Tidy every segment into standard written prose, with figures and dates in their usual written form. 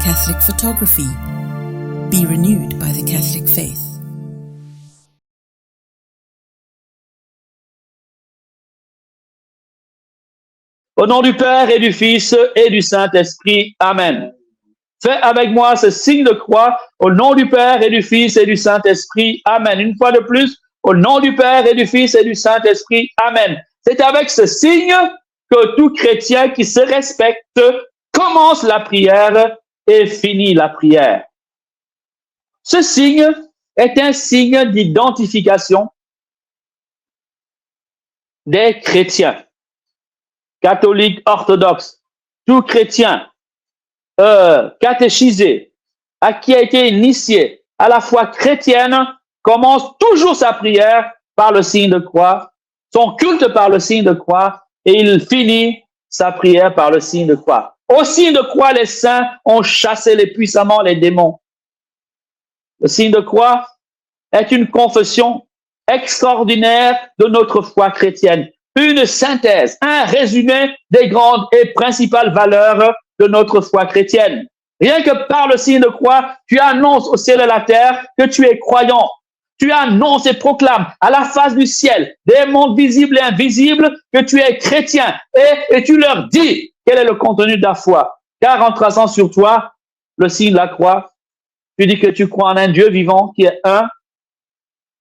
Catholic photography. Be renewed by the Catholic faith. Au nom du Père et du Fils et du Saint-Esprit. Amen. Fais avec moi ce signe de croix au nom du Père et du Fils et du Saint-Esprit. Amen. Une fois de plus, au nom du Père et du Fils et du Saint-Esprit. Amen. C'est avec ce signe que tout chrétien qui se respecte commence la prière et finit la prière. Ce signe est un signe d'identification des chrétiens, catholiques, orthodoxes, tout chrétien catéchisé, à qui a été initié à la foi chrétienne, commence toujours sa prière par le signe de croix, son culte par le signe de croix, et il finit sa prière par le signe de croix. Au signe de croix, les saints ont chassé puissamment les démons. Le signe de croix est une confession extraordinaire de notre foi chrétienne, une synthèse, un résumé des grandes et principales valeurs de notre foi chrétienne. Rien que par le signe de croix, tu annonces au ciel et à la terre que tu es croyant. Tu annonces et proclames à la face du ciel, des mondes visibles et invisibles, que tu es chrétien. Et tu leur dis quel est le contenu de la foi. Car en traçant sur toi le signe de la croix, tu dis que tu crois en un Dieu vivant qui est un,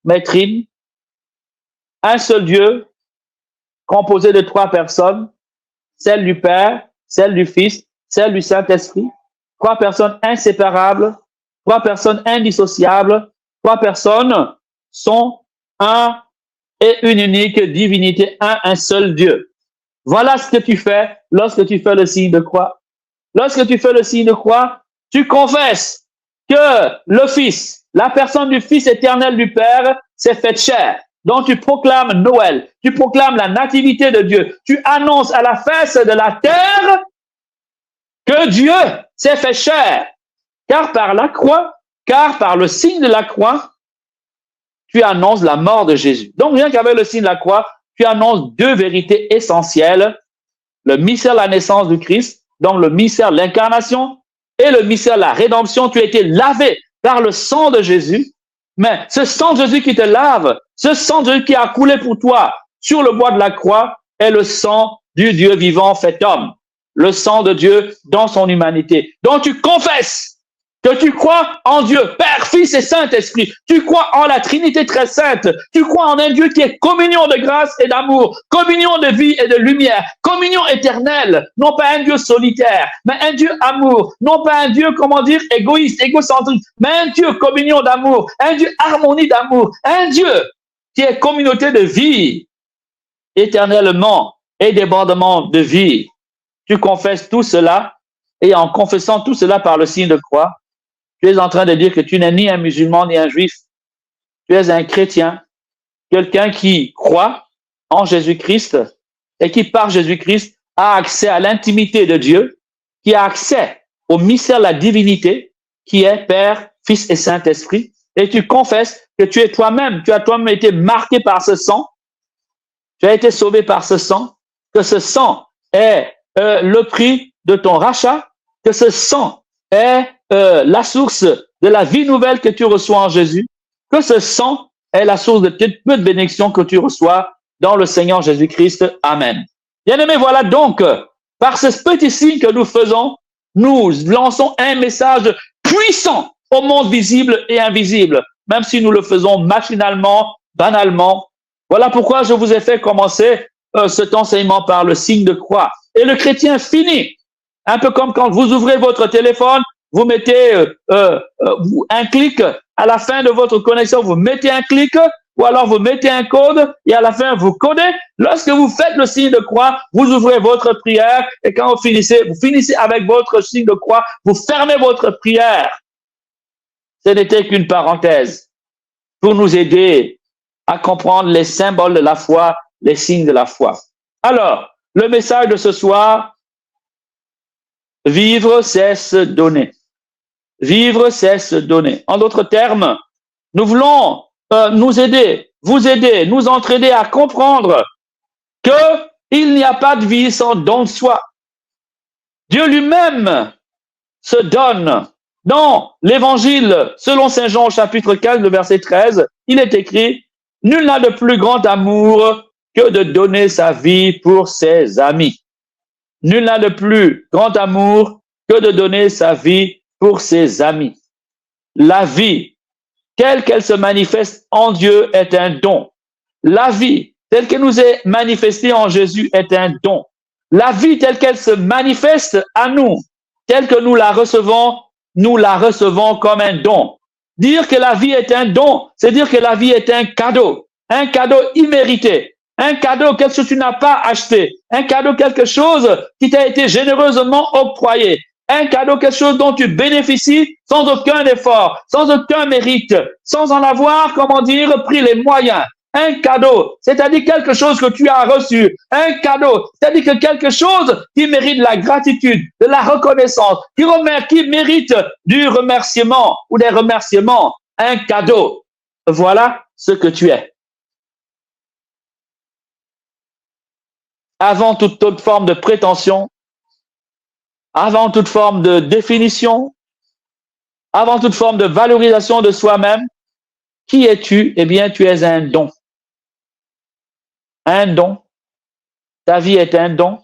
mais trine, un seul Dieu, composé de 3 personnes, celle du Père, celle du Fils, celle du Saint-Esprit, 3 personnes inséparables, 3 personnes indissociables, 3 personnes sont un et une unique divinité, un seul Dieu. Voilà ce que tu fais lorsque tu fais le signe de croix. Lorsque tu fais le signe de croix, tu confesses que le Fils, la personne du Fils éternel du Père, s'est faite chair. Donc tu proclames Noël, tu proclames la nativité de Dieu, tu annonces à la face de la terre que Dieu s'est fait chair, car par la croix, car par le signe de la croix, tu annonces la mort de Jésus. Donc rien qu'avec le signe de la croix, tu annonces 2 vérités essentielles, le mystère de la naissance du Christ, donc le mystère de l'incarnation et le mystère de la rédemption. Tu as été lavé par le sang de Jésus, mais ce sang de Jésus qui te lave, ce sang de Jésus qui a coulé pour toi sur le bois de la croix est le sang du Dieu vivant fait homme. Le sang de Dieu dans son humanité. Donc tu confesses que tu crois en Dieu, Père, Fils et Saint-Esprit. Tu crois en la Trinité très sainte. Tu crois en un Dieu qui est communion de grâce et d'amour, communion de vie et de lumière, communion éternelle. Non pas un Dieu solitaire, mais un Dieu amour. Non pas un Dieu, égoïste, égocentrique, mais un Dieu communion d'amour, un Dieu harmonie d'amour, un Dieu qui est communauté de vie éternellement et débordement de vie. Tu confesses tout cela, et en confessant tout cela par le signe de croix, tu es en train de dire que tu n'es ni un musulman ni un juif. Tu es un chrétien, quelqu'un qui croit en Jésus-Christ et qui, par Jésus-Christ, a accès à l'intimité de Dieu, qui a accès au mystère de la divinité, qui est Père, Fils et Saint-Esprit. Et tu confesses que tu as toi-même été marqué par ce sang, tu as été sauvé par ce sang, que ce sang est le prix de ton rachat, que ce sang est la source de la vie nouvelle que tu reçois en Jésus, que ce sang est la source de peu de bénédictions que tu reçois dans le Seigneur Jésus-Christ. Amen. Bien-aimés, voilà donc, par ce petit signe que nous faisons, nous lançons un message puissant au monde visible et invisible, même si nous le faisons machinalement, banalement. Voilà pourquoi je vous ai fait commencer cet enseignement par le signe de croix. Et le chrétien finit, un peu comme quand vous ouvrez votre téléphone, vous mettez un clic, à la fin de votre connexion, vous mettez un clic, ou alors vous mettez un code, et à la fin, vous codez. Lorsque vous faites le signe de croix, vous ouvrez votre prière, et quand vous finissez avec votre signe de croix, vous fermez votre prière. Ce n'était qu'une parenthèse pour nous aider à comprendre les symboles de la foi, les signes de la foi. Alors, le message de ce soir, vivre, c'est se donner. Vivre, c'est se donner. En d'autres termes, nous voulons nous aider, vous aider, nous entraîner à comprendre qu'il n'y a pas de vie sans don de soi. Dieu lui-même se donne. Dans l'évangile, selon Saint Jean au chapitre 15, le verset 13, il est écrit, nul n'a de plus grand amour que de donner sa vie pour ses amis. Nul n'a de plus grand amour que de donner sa vie pour ses amis. La vie, telle qu'elle se manifeste en Dieu, est un don. La vie, telle qu'elle nous est manifestée en Jésus, est un don. La vie, telle qu'elle se manifeste à nous, telle que nous la recevons comme un don. Dire que la vie est un don, c'est dire que la vie est un cadeau immérité, un cadeau quelque chose que tu n'as pas acheté, un cadeau quelque chose qui t'a été généreusement octroyé, un cadeau quelque chose dont tu bénéficies sans aucun effort, sans aucun mérite, sans en avoir, pris les moyens. Un cadeau, c'est-à-dire quelque chose que tu as reçu. Un cadeau, c'est-à-dire que quelque chose qui mérite la gratitude, de la reconnaissance, qui mérite du remerciement ou des remerciements. Un cadeau. Voilà ce que tu es. Avant toute autre forme de prétention, avant toute forme de définition, avant toute forme de valorisation de soi-même, qui es-tu? Eh bien, tu es un don. Un don. Ta vie est un don.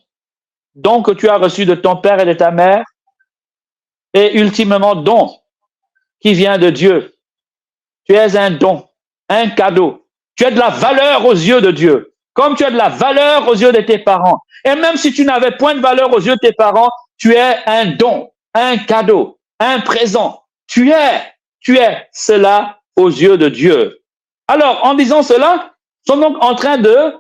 Don que tu as reçu de ton père et de ta mère. Et ultimement, don qui vient de Dieu. Tu es un don, un cadeau. Tu as de la valeur aux yeux de Dieu, comme tu as de la valeur aux yeux de tes parents. Et même si tu n'avais point de valeur aux yeux de tes parents, tu es un don, un cadeau, un présent. Tu es cela aux yeux de Dieu. Alors, en disant cela, nous sommes donc en train de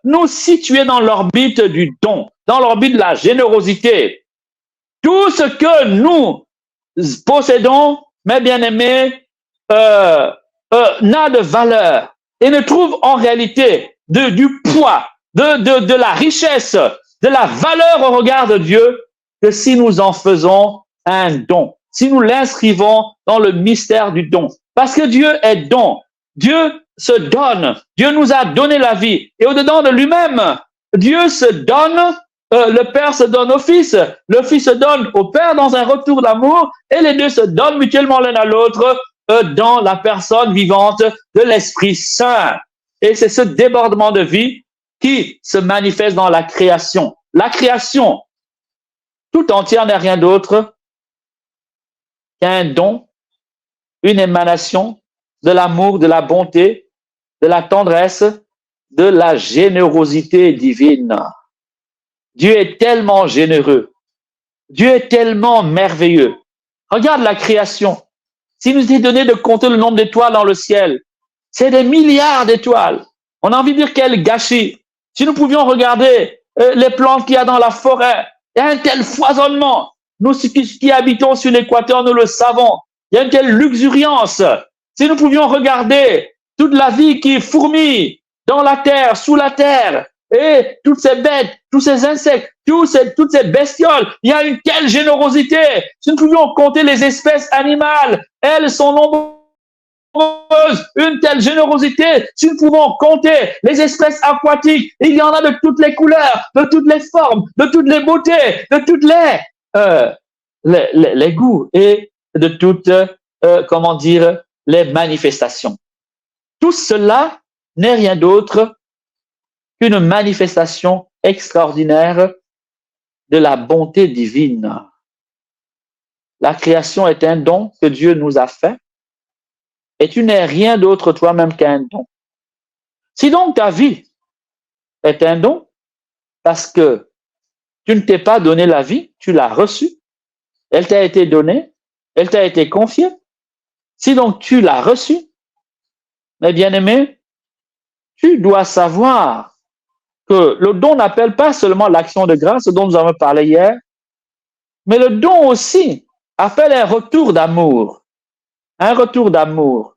nous situer dans l'orbite du don, dans l'orbite de la générosité. Tout ce que nous possédons, mes bien-aimés, n'a de valeur et ne trouve en réalité du poids, de la richesse, de la valeur au regard de Dieu que si nous en faisons un don, si nous l'inscrivons dans le mystère du don. Parce que Dieu est don. Dieu se donne. Dieu nous a donné la vie. Et au-dedans de lui-même, Dieu se donne. Le Père se donne au Fils. Le Fils se donne au Père dans un retour d'amour. Et les deux se donnent mutuellement l'un à l'autre dans la personne vivante de l'Esprit Saint. Et c'est ce débordement de vie qui se manifeste dans la création. La création tout entière n'est rien d'autre qu'un don, une émanation de l'amour, de la bonté, de la tendresse, de la générosité divine. Dieu est tellement généreux. Dieu est tellement merveilleux. Regarde la création. S'il nous est donné de compter le nombre d'étoiles dans le ciel, c'est des milliards d'étoiles. On a envie de dire quel gâchis. Si nous pouvions regarder les plantes qu'il y a dans la forêt, il y a un tel foisonnement. Nous qui habitons sur l'équateur, nous le savons. Il y a une telle luxuriance. Si nous pouvions regarder toute la vie qui fourmille dans la terre, sous la terre, et toutes ces bêtes, tous ces insectes, toutes ces bestioles, il y a une telle générosité. Si nous pouvions compter les espèces animales, elles sont nombreuses, une telle générosité. Si nous pouvons compter les espèces aquatiques, il y en a de toutes les couleurs, de toutes les formes, de toutes les beautés, de toutes les goûts et de toutes, les manifestations. Tout cela n'est rien d'autre qu'une manifestation extraordinaire de la bonté divine. La création est un don que Dieu nous a fait et tu n'es rien d'autre toi-même qu'un don. Si donc ta vie est un don, parce que tu ne t'es pas donné la vie, tu l'as reçue, elle t'a été donnée, elle t'a été confiée. Si donc tu l'as reçue, mes bien-aimés, tu dois savoir que le don n'appelle pas seulement l'action de grâce dont nous avons parlé hier, mais le don aussi appelle un retour d'amour. Un retour d'amour.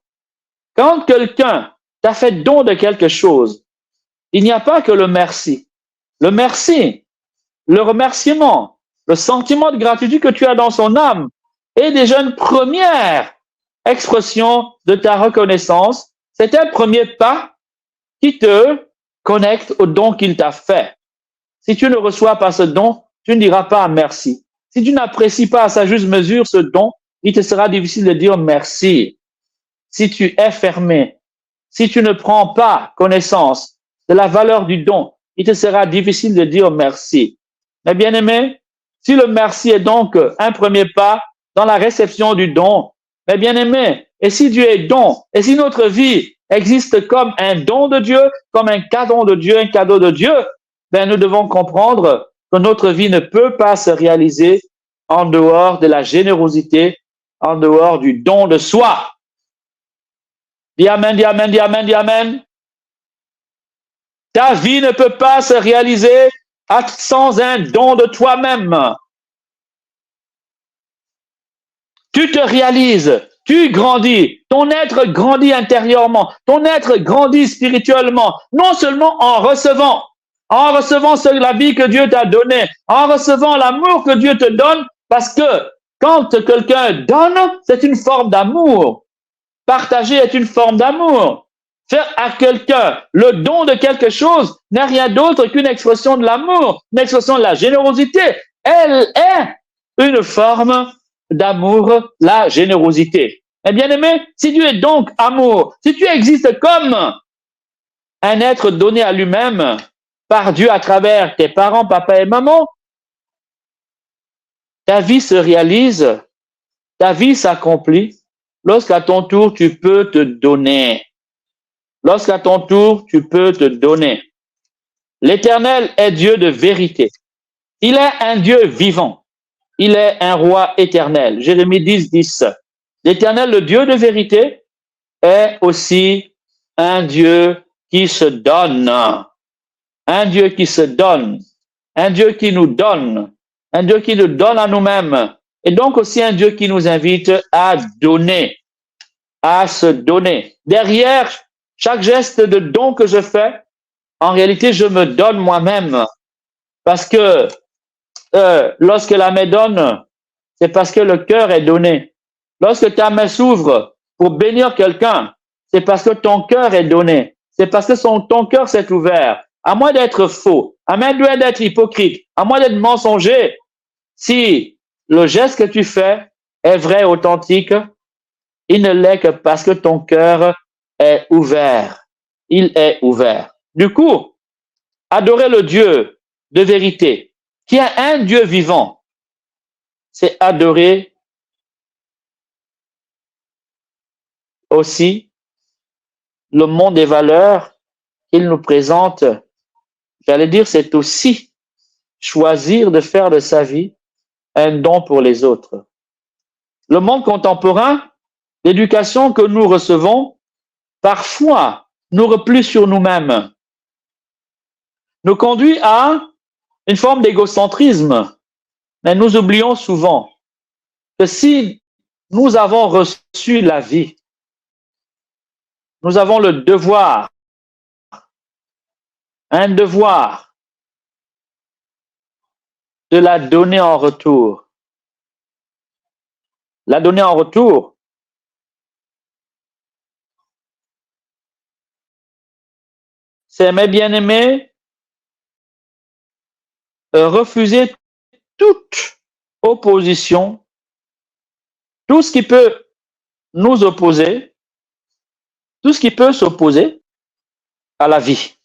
Quand quelqu'un t'a fait don de quelque chose, il n'y a pas que le merci. Le merci, le remerciement, le sentiment de gratitude que tu as dans son âme est déjà une première expression de ta reconnaissance. C'est un premier pas qui te connecte au don qu'il t'a fait. Si tu ne reçois pas ce don, tu ne diras pas merci. Si tu n'apprécies pas à sa juste mesure ce don, il te sera difficile de dire merci. Si tu es fermé, si tu ne prends pas connaissance de la valeur du don, il te sera difficile de dire merci. Mais bien aimé, si le merci est donc un premier pas dans la réception du don, mais bien aimé, et si Dieu est don, et si notre vie existe comme un don de Dieu, comme un cadeau de Dieu, ben nous devons comprendre que notre vie ne peut pas se réaliser en dehors de la générosité, en dehors du don de soi. Dis amen, dis amen, dis amen, dis amen. Ta vie ne peut pas se réaliser sans un don de toi-même. Tu te réalises, tu grandis, ton être grandit intérieurement, ton être grandit spirituellement, non seulement en recevant la vie que Dieu t'a donnée, en recevant l'amour que Dieu te donne, parce que quand quelqu'un donne, c'est une forme d'amour. Partager est une forme d'amour. Faire à quelqu'un le don de quelque chose n'est rien d'autre qu'une expression de l'amour, une expression de la générosité. Elle est une forme d'amour, la générosité. Eh bien aimé, si tu es donc amour, si tu existes comme un être donné à lui-même par Dieu à travers tes parents, papa et maman, ta vie se réalise, ta vie s'accomplit lorsqu'à ton tour tu peux te donner. Lorsqu'à ton tour tu peux te donner. L'Éternel est Dieu de vérité. Il est un Dieu vivant. Il est un roi éternel. Jérémie 10, 10. L'Éternel, le Dieu de vérité, est aussi un Dieu qui se donne. Un Dieu qui se donne. Un Dieu qui nous donne. Un Dieu qui nous donne à nous-mêmes. Et donc aussi un Dieu qui nous invite à donner. À se donner. Derrière chaque geste de don que je fais, en réalité, je me donne moi-même. Parce que lorsque la main donne, c'est parce que le cœur est donné. Lorsque ta main s'ouvre pour bénir quelqu'un, c'est parce que ton cœur est donné. C'est parce que ton cœur s'est ouvert. À moins d'être faux, à moins d'être hypocrite, à moins d'être mensonger, si le geste que tu fais est vrai, authentique, il ne l'est que parce que ton cœur est ouvert. Il est ouvert. Du coup, adorer le Dieu de vérité, qui est un Dieu vivant, c'est adorer aussi le monde des valeurs qu'il nous présente. J'allais dire, c'est aussi choisir de faire de sa vie un don pour les autres. Le monde contemporain, l'éducation que nous recevons, parfois nous replie sur nous-mêmes, nous conduit à une forme d'égocentrisme. Mais nous oublions souvent que si nous avons reçu la vie, nous avons le devoir, un devoir de la donner en retour. La donner en retour, c'est, mes bien-aimés, refuser toute opposition, tout ce qui peut nous opposer, tout ce qui peut s'opposer à la vie.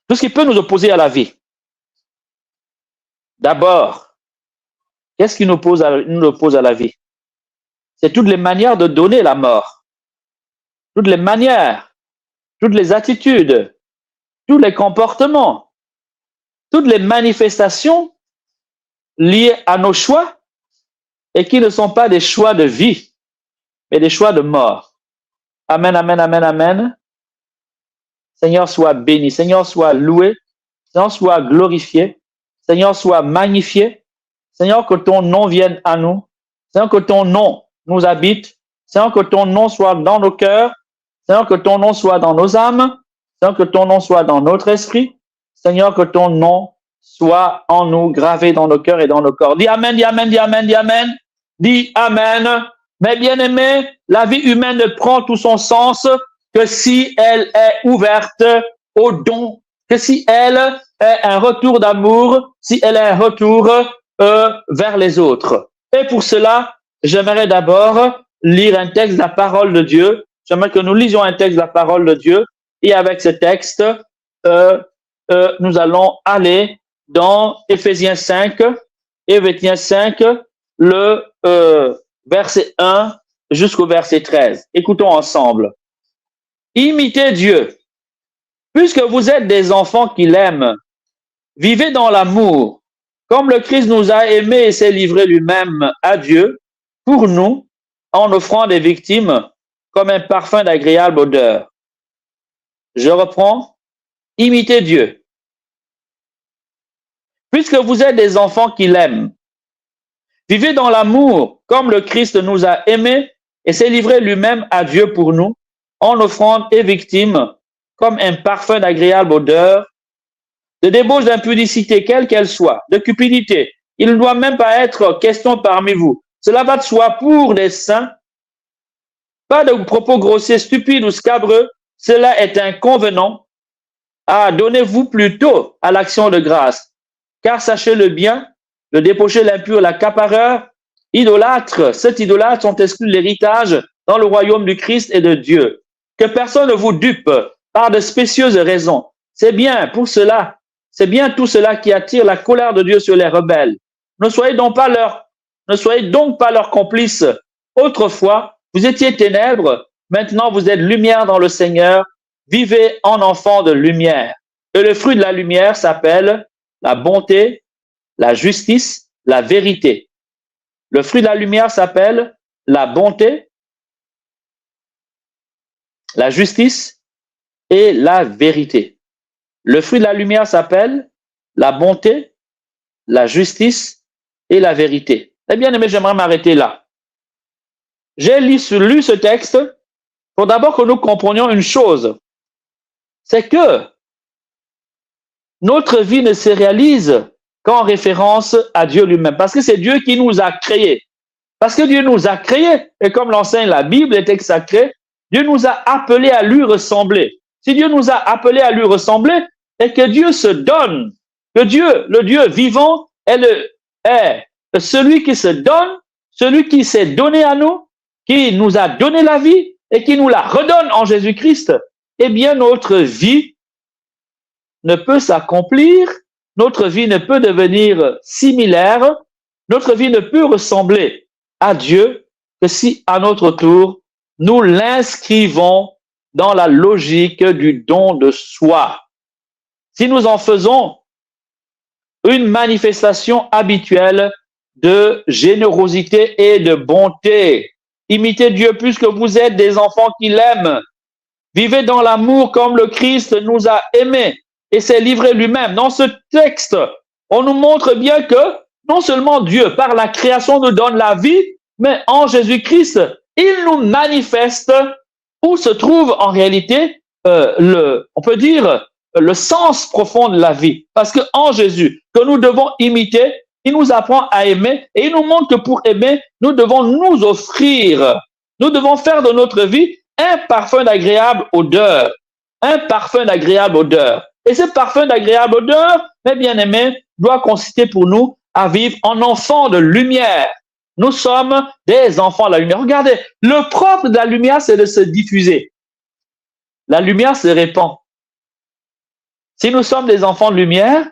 Tout ce qui peut nous opposer à la vie. D'abord, qu'est-ce qui nous oppose à la vie? C'est toutes les manières de donner la mort. Toutes les manières, toutes les attitudes, tous les comportements, toutes les manifestations liées à nos choix et qui ne sont pas des choix de vie, mais des choix de mort. Amen, amen, amen, amen. Seigneur, sois béni. Seigneur, sois loué. Seigneur, sois glorifié. Seigneur, sois magnifié. Seigneur, que ton nom vienne à nous. Seigneur, que ton nom nous habite. Seigneur, que ton nom soit dans nos cœurs. Seigneur, que ton nom soit dans nos âmes. Seigneur, que ton nom soit dans notre esprit. Seigneur, que ton nom soit en nous, gravé dans nos cœurs et dans nos corps. Dis amen, dis amen, dis amen, dis amen. Dis amen. Mais bien aimé, la vie humaine ne prend tout son sens que si elle est ouverte au don, que si elle est un retour d'amour, si elle est un retour vers les autres. Et pour cela, j'aimerais d'abord lire un texte de la parole de Dieu. J'aimerais que nous lisions un texte de la parole de Dieu. Et avec ce texte, nous allons aller dans Éphésiens 5, le verset 1 jusqu'au verset 13. Écoutons ensemble. Imitez Dieu. Puisque vous êtes des enfants qu'il aime, vivez dans l'amour, comme le Christ nous a aimés et s'est livré lui-même à Dieu pour nous, en offrant des victimes comme un parfum d'agréable odeur. Je reprends. Imitez Dieu. Puisque vous êtes des enfants qu'il aime, vivez dans l'amour, comme le Christ nous a aimés et s'est livré lui-même à Dieu pour nous, en offrande et victime, comme un parfum d'agréable odeur, de débauche d'impudicité, quelle qu'elle soit, de cupidité. Il ne doit même pas être question parmi vous. Cela va de soi pour les saints. Pas de propos grossiers, stupides ou scabreux. Cela est inconvenant. Donnez-vous plutôt à l'action de grâce. Car sachez-le bien, le débauché, l'impur, l'accapareur, idolâtre, cet idolâtre sont exclus de l'héritage dans le royaume du Christ et de Dieu. Que personne ne vous dupe par de spécieuses raisons. C'est bien pour cela, c'est bien tout cela qui attire la colère de Dieu sur les rebelles. Ne soyez donc pas leurs complices. Autrefois, vous étiez ténèbres, maintenant vous êtes lumière dans le Seigneur. Vivez en enfants de lumière. Et le fruit de la lumière s'appelle la bonté, la justice, la vérité. Le fruit de la lumière s'appelle la bonté, la justice et la vérité. Le fruit de la lumière s'appelle la bonté, la justice et la vérité. Eh bien aimé, j'aimerais m'arrêter là. J'ai lu ce texte pour d'abord que nous comprenions une chose. C'est que notre vie ne se réalise qu'en référence à Dieu lui-même. Parce que c'est Dieu qui nous a créés. Parce que Dieu nous a créés. Et comme l'enseigne la Bible, les textes sacrés, Dieu nous a appelés à lui ressembler. Si Dieu nous a appelés à lui ressembler, et que Dieu se donne, que Dieu, le Dieu vivant, est celui qui se donne, celui qui s'est donné à nous, qui nous a donné la vie et qui nous la redonne en Jésus-Christ, eh bien notre vie ne peut s'accomplir, notre vie ne peut devenir similaire, notre vie ne peut ressembler à Dieu que si à notre tour, nous l'inscrivons dans la logique du don de soi. Si nous en faisons une manifestation habituelle de générosité et de bonté, imitez Dieu puisque vous êtes des enfants qu'il aime. Vivez dans l'amour comme le Christ nous a aimés et s'est livré lui-même. Dans ce texte, on nous montre bien que non seulement Dieu, par la création, nous donne la vie, mais en Jésus-Christ, il nous manifeste où se trouve en réalité on peut dire, le sens profond de la vie. Parce que en Jésus, que nous devons imiter, il nous apprend à aimer et il nous montre que pour aimer, nous devons nous offrir. Nous devons faire de notre vie un parfum d'agréable odeur. Un parfum d'agréable odeur. Et ce parfum d'agréable odeur, mes bien-aimés, doit consister pour nous à vivre en enfants de lumière. Nous sommes des enfants de la lumière. Regardez, le propre de la lumière, c'est de se diffuser. La lumière se répand. Si nous sommes des enfants de lumière,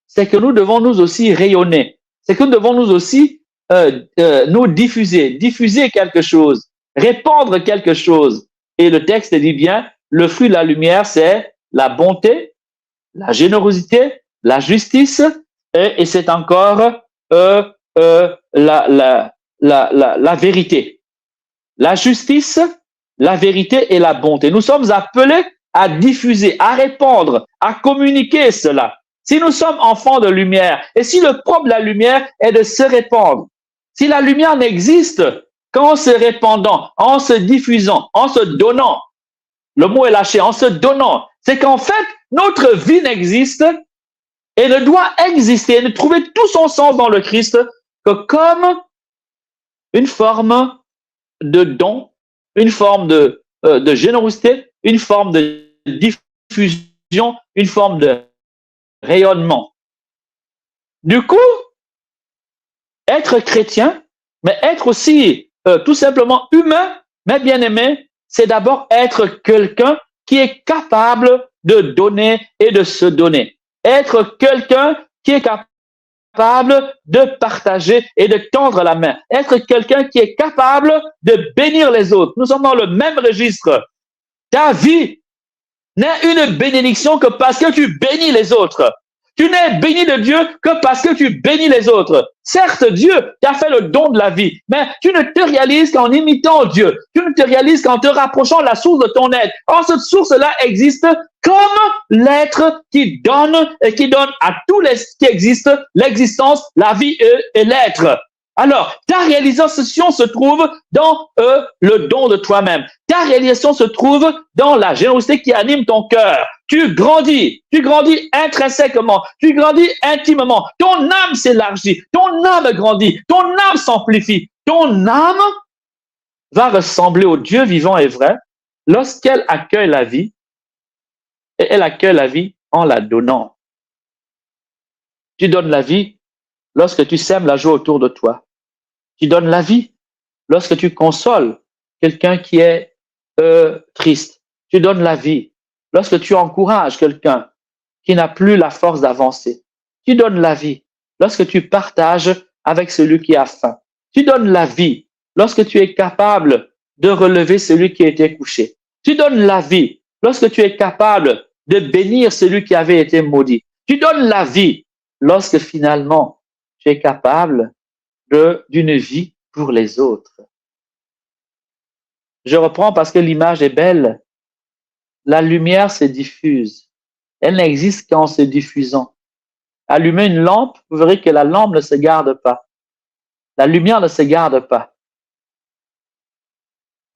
c'est que nous devons nous aussi rayonner. C'est que nous devons nous aussi nous diffuser quelque chose, répandre quelque chose. Et le texte dit bien, le fruit de la lumière, c'est la bonté, la générosité, la justice, et c'est encore la vérité. La justice, la vérité et la bonté. Nous sommes appelés à diffuser, à répandre, à communiquer cela. Si nous sommes enfants de lumière, et si le propre de la lumière est de se répandre, si la lumière n'existe qu'en se répandant, en se diffusant, en se donnant, le mot est lâché, en se donnant, c'est qu'en fait, notre vie n'existe et ne doit exister, ne trouver tout son sens dans le Christ que comme une forme de don, une forme de générosité, une forme de diffusion, une forme de rayonnement. Du coup, être chrétien, mais être aussi tout simplement humain, mais bien aimé, c'est d'abord être quelqu'un qui est capable de donner et de se donner. Être quelqu'un qui est capable de partager et de tendre la main. Être quelqu'un qui est capable de bénir les autres. Nous sommes dans le même registre. Ta vie n'est une bénédiction que parce que tu bénis les autres. Tu n'es béni de Dieu que parce que tu bénis les autres. Certes, Dieu t'a fait le don de la vie, mais tu ne te réalises qu'en imitant Dieu. Tu ne te réalises qu'en te rapprochant de la source de ton être. Or, cette source-là existe comme l'être qui donne et qui donne à tous les qui existent l'existence, la vie et l'être. Alors, ta réalisation se trouve dans le don de toi-même. Ta réalisation se trouve dans la générosité qui anime ton cœur. Tu grandis intrinsèquement, tu grandis intimement. Ton âme s'élargit, ton âme grandit, ton âme s'amplifie. Ton âme va ressembler au Dieu vivant et vrai lorsqu'elle accueille la vie, et elle accueille la vie en la donnant. Tu donnes la vie lorsque tu sèmes la joie autour de toi. Tu donnes la vie lorsque tu consoles quelqu'un qui est triste. Tu donnes la vie lorsque tu encourages quelqu'un qui n'a plus la force d'avancer. Tu donnes la vie lorsque tu partages avec celui qui a faim. Tu donnes la vie lorsque tu es capable de relever celui qui était couché. Tu donnes la vie lorsque tu es capable de bénir celui qui avait été maudit. Tu donnes la vie lorsque finalement tu es capable d'une vie pour les autres. Je reprends parce que l'image est belle. La lumière se diffuse. Elle n'existe qu'en se diffusant. Allumez une lampe, vous verrez que la lampe ne se garde pas. La lumière ne se garde pas.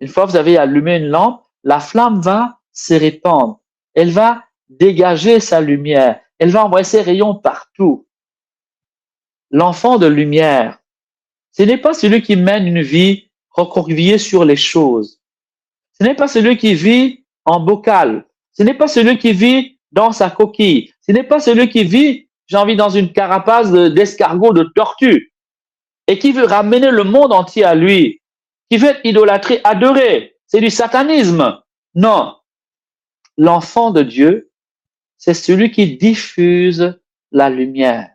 Une fois que vous avez allumé une lampe, la flamme va se répandre. Elle va dégager sa lumière. Elle va envoyer ses rayons partout. L'enfant de lumière, ce n'est pas celui qui mène une vie recroquevillée sur les choses. Ce n'est pas celui qui vit en bocal. Ce n'est pas celui qui vit dans sa coquille. Ce n'est pas celui qui vit, j'ai envie, dans une carapace d'escargot, de tortue, et qui veut ramener le monde entier à lui, qui veut être idolâtré, adoré. C'est du satanisme. Non. L'enfant de Dieu, c'est celui qui diffuse la lumière.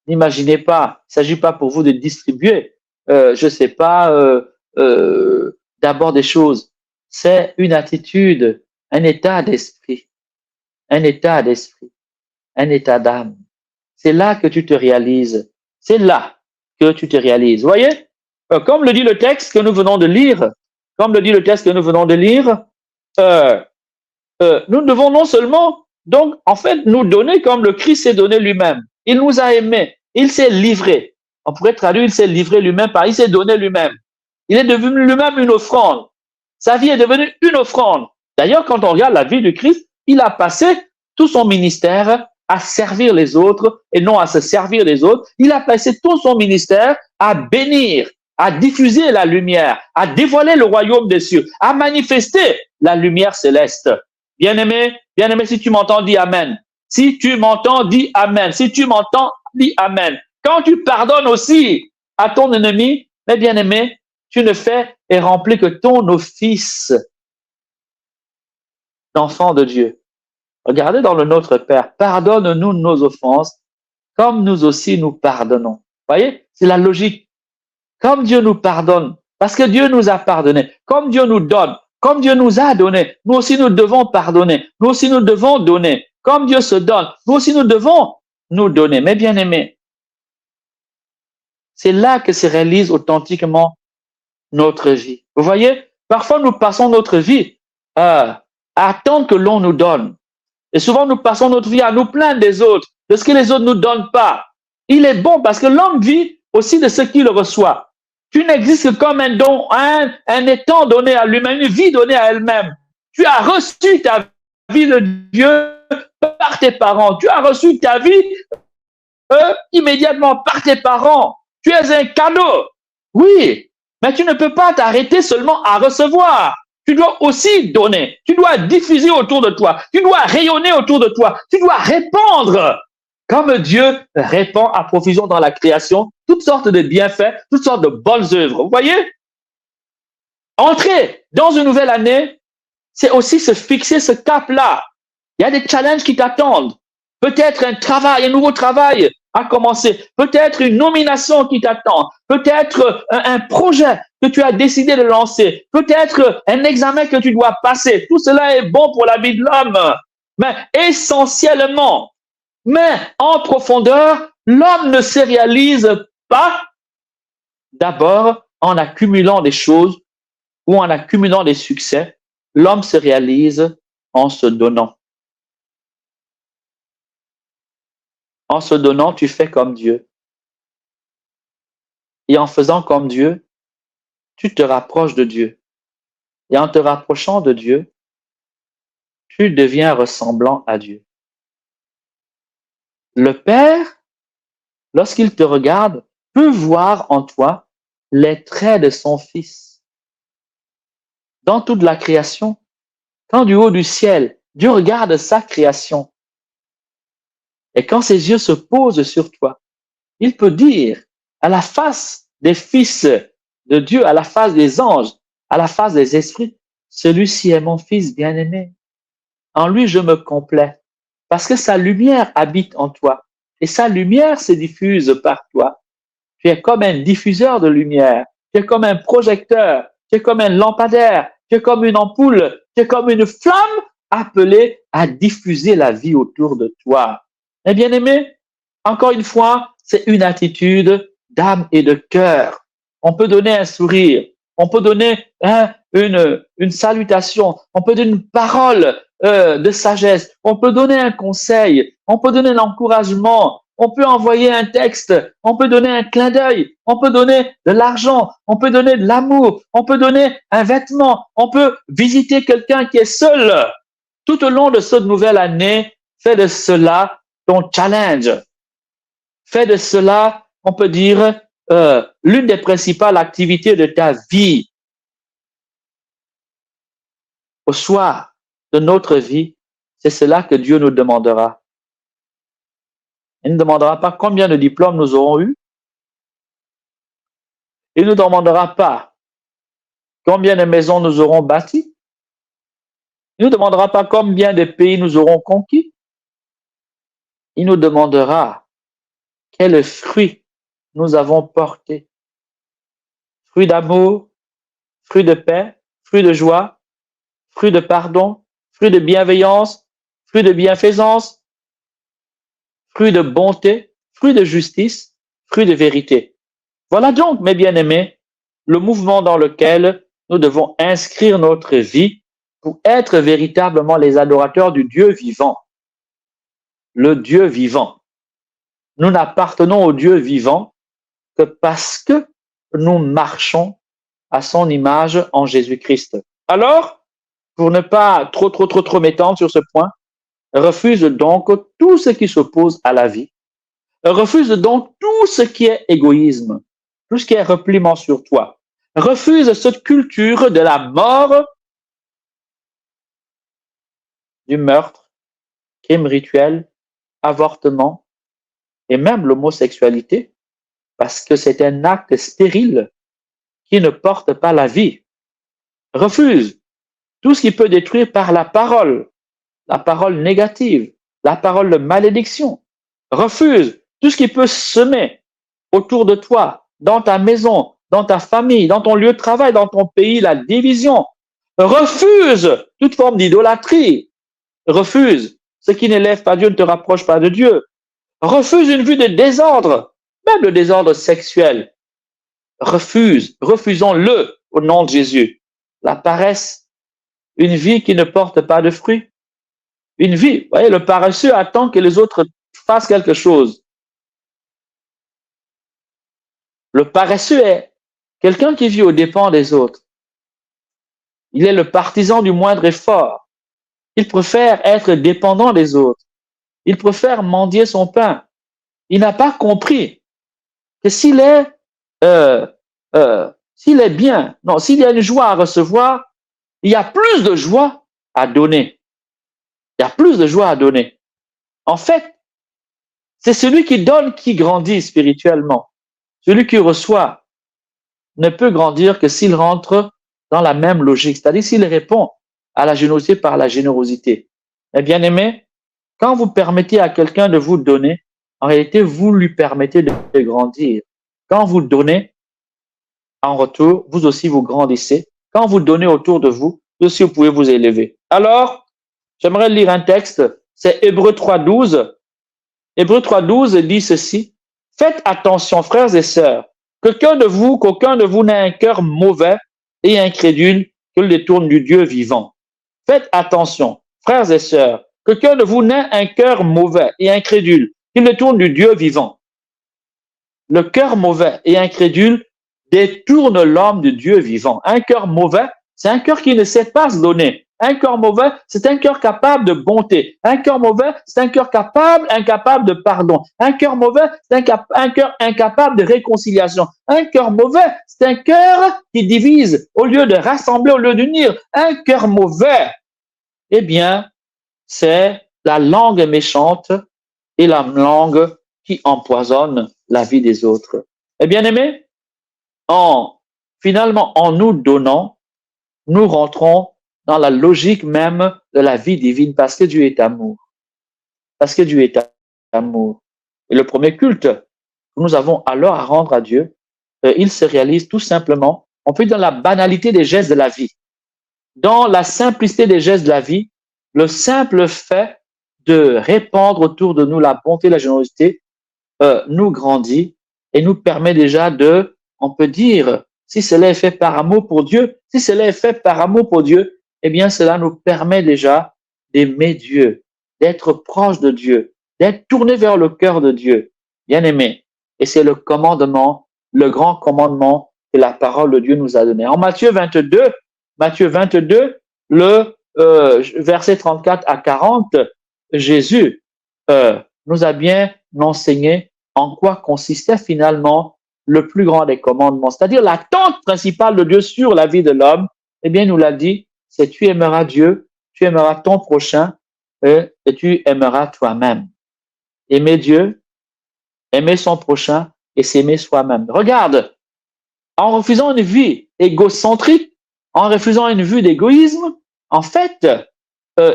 N'imaginez pas, il ne s'agit pas pour vous de distribuer, je sais pas, d'abord des choses. C'est une attitude, un état d'esprit, un état d'esprit, un état d'âme. C'est là que tu te réalises. C'est là que tu te réalises. Vous voyez, comme le dit le texte que nous venons de lire, nous devons non seulement, donc, en fait, nous donner comme le Christ s'est donné lui-même. Il nous a aimés. Il s'est livré. On pourrait traduire, il s'est livré lui-même par il s'est donné lui-même. Il est devenu lui-même une offrande. Sa vie est devenue une offrande. D'ailleurs, quand on regarde la vie du Christ, il a passé tout son ministère à servir les autres et non à se servir des autres. Il a passé tout son ministère à bénir, à diffuser la lumière, à dévoiler le royaume des cieux, à manifester la lumière céleste. Bien-aimé, si tu m'entends, dis Amen. Si tu m'entends, dis Amen. Si tu m'entends, dis Amen. Quand tu pardonnes aussi à ton ennemi, mais bien-aimé, tu ne fais et remplis que ton office d'enfant de Dieu. Regardez dans le Notre Père, pardonne-nous nos offenses, comme nous aussi nous pardonnons. Voyez, c'est la logique. Comme Dieu nous pardonne, parce que Dieu nous a pardonné, comme Dieu nous donne, comme Dieu nous a donné, nous aussi nous devons pardonner, nous aussi nous devons donner. Comme Dieu se donne, nous aussi nous devons nous donner. Mais bien aimé, c'est là que se réalise authentiquement notre vie. Vous voyez, parfois nous passons notre vie à attendre que l'on nous donne. Et souvent nous passons notre vie à nous plaindre des autres, de ce que les autres ne nous donnent pas. Il est bon parce que l'homme vit aussi de ce qu'il reçoit. Tu n'existes que comme un don, un étang donné à lui-même, une vie donnée à elle-même. Tu as reçu ta vie de Dieu par tes parents. Tu as reçu ta vie immédiatement par tes parents. Tu es un cadeau. Oui, mais tu ne peux pas t'arrêter seulement à recevoir. Tu dois aussi donner. Tu dois diffuser autour de toi. Tu dois rayonner autour de toi. Tu dois répandre. Comme Dieu répand à profusion dans la création, toutes sortes de bienfaits, toutes sortes de bonnes œuvres. Vous voyez? Entrer dans une nouvelle année, c'est aussi se fixer ce cap-là. Il y a des challenges qui t'attendent. Peut-être un travail, un nouveau travail à commencer. Peut-être une nomination qui t'attend. Peut-être un projet que tu as décidé de lancer. Peut-être un examen que tu dois passer. Tout cela est bon pour la vie de l'homme. Mais essentiellement, mais en profondeur, l'homme ne se réalise pas d'abord en accumulant des choses ou en accumulant des succès. L'homme se réalise en se donnant. En se donnant, tu fais comme Dieu. Et en faisant comme Dieu, tu te rapproches de Dieu. Et en te rapprochant de Dieu, tu deviens ressemblant à Dieu. Le Père, lorsqu'il te regarde, peut voir en toi les traits de son Fils. Dans toute la création, quand du haut du ciel, Dieu regarde sa création, et quand ses yeux se posent sur toi, il peut dire à la face des fils de Dieu, à la face des anges, à la face des esprits, celui-ci est mon Fils bien-aimé. En lui, je me complais, parce que sa lumière habite en toi, et sa lumière se diffuse par toi. Tu es comme un diffuseur de lumière, tu es comme un projecteur, tu es comme un lampadaire, tu es comme une ampoule, tu es comme une flamme appelée à diffuser la vie autour de toi. Et bien aimé, encore une fois, c'est une attitude d'âme et de cœur. On peut donner un sourire, on peut donner une salutation, on peut donner une parole de sagesse, on peut donner un conseil, on peut donner l'encouragement, on peut envoyer un texte, on peut donner un clin d'œil, on peut donner de l'argent, on peut donner de l'amour, on peut donner un vêtement, on peut visiter quelqu'un qui est seul. Tout au long de cette nouvelle année, fais de cela ton challenge. Fais de cela, on peut dire, l'une des principales activités de ta vie. Au soir de notre vie, c'est cela que Dieu nous demandera. Il ne demandera pas combien de diplômes nous aurons eu. Il ne nous demandera pas combien de maisons nous aurons bâties. Il ne nous demandera pas combien de pays nous aurons conquis. Il nous demandera quel fruit nous avons porté. Fruit d'amour, fruit de paix, fruit de joie, fruit de pardon, fruit de bienveillance, fruit de bienfaisance, fruit de bonté, fruit de justice, fruit de vérité. Voilà donc, mes bien-aimés, le mouvement dans lequel nous devons inscrire notre vie pour être véritablement les adorateurs du Dieu vivant. Le Dieu vivant. Nous n'appartenons au Dieu vivant que parce que nous marchons à son image en Jésus-Christ. Alors, pour ne pas trop m'étendre sur ce point, refuse donc tout ce qui s'oppose à la vie. Refuse donc tout ce qui est égoïsme, tout ce qui est repliement sur toi. Refuse cette culture de la mort, du meurtre, crime rituel, avortement et même l'homosexualité, parce que c'est un acte stérile qui ne porte pas la vie. Refuse tout ce qui peut détruire par la parole négative, la parole de malédiction. Refuse tout ce qui peut semer autour de toi, dans ta maison, dans ta famille, dans ton lieu de travail, dans ton pays, la division. Refuse toute forme d'idolâtrie. Refuse ce qui n'élève pas Dieu, ne te rapproche pas de Dieu. Refuse une vue de désordre, même le désordre sexuel. Refusons-le au nom de Jésus. La paresse, une vie qui ne porte pas de fruits. Une vie, vous voyez, le paresseux attend que les autres fassent quelque chose. Le paresseux est quelqu'un qui vit aux dépens des autres. Il est le partisan du moindre effort. Il préfère être dépendant des autres. Il préfère mendier son pain. Il n'a pas compris que s'il est bien, non, s'il y a une joie à recevoir, il y a plus de joie à donner. Il y a plus de joie à donner. En fait, c'est celui qui donne qui grandit spirituellement. Celui qui reçoit ne peut grandir que s'il rentre dans la même logique, c'est-à-dire s'il répond à la générosité par la générosité. Mais bien aimé, quand vous permettez à quelqu'un de vous donner, en réalité, vous lui permettez de grandir. Quand vous donnez, en retour, vous aussi vous grandissez. Quand vous donnez autour de vous, vous aussi vous pouvez vous élever. Alors, j'aimerais lire un texte, c'est Hébreux 3.12. Hébreux 3.12 dit ceci. Faites attention, frères et sœurs, qu'aucun de vous n'ait un cœur mauvais et incrédule que le détourne du Dieu vivant. Faites attention, frères et sœurs, qu'aucun de vous n'ait un cœur mauvais et incrédule qu'il détourne du Dieu vivant. Le cœur mauvais et incrédule détourne l'homme du Dieu vivant. Un cœur mauvais, c'est un cœur qui ne sait pas se donner. Un cœur mauvais, c'est un cœur capable de bonté. Un cœur mauvais, c'est un cœur incapable de pardon. Un cœur mauvais, c'est un cœur incapable de réconciliation. Un cœur mauvais, c'est un cœur qui divise au lieu de rassembler, au lieu d'unir. Un cœur mauvais, eh bien, c'est la langue méchante et la langue qui empoisonne la vie des autres. Eh bien aimé, finalement, en nous donnant, nous rentrons dans la logique même de la vie divine parce que Dieu est amour. Parce que Dieu est amour. Et le premier culte que nous avons alors à rendre à Dieu, il se réalise tout simplement, on peut dire dans la banalité des gestes de la vie. Dans la simplicité des gestes de la vie, le simple fait de répandre autour de nous la bonté et la générosité nous grandit et nous permet déjà de, on peut dire, si cela est fait par amour pour Dieu, eh bien cela nous permet déjà d'aimer Dieu, d'être proche de Dieu, d'être tourné vers le cœur de Dieu, bien aimé. Et c'est le commandement, le grand commandement que la parole de Dieu nous a donné. En Matthieu 22, le verset 34 à 40, Jésus nous a bien enseigné en quoi consistait finalement le plus grand des commandements, c'est-à-dire l'attente principale de Dieu sur la vie de l'homme. Eh bien, il nous l'a dit, c'est tu aimeras Dieu, tu aimeras ton prochain et tu aimeras toi-même. Aimer Dieu, aimer son prochain et s'aimer soi-même. Regarde, en refusant une vie égocentrique, en refusant une vie d'égoïsme, en fait,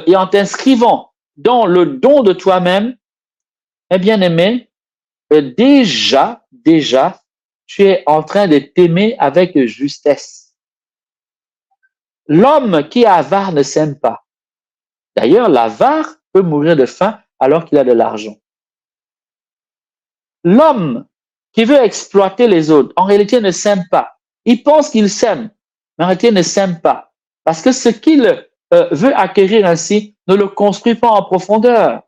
et en t'inscrivant dans le don de toi-même, eh bien aimé, déjà, tu es en train de t'aimer avec justesse. L'homme qui est avare ne s'aime pas. D'ailleurs, l'avare peut mourir de faim alors qu'il a de l'argent. L'homme qui veut exploiter les autres, en réalité, ne s'aime pas. Il pense qu'il s'aime, mais en réalité, ne s'aime pas. Parce que ce qu'il veut acquérir ainsi ne le construit pas en profondeur.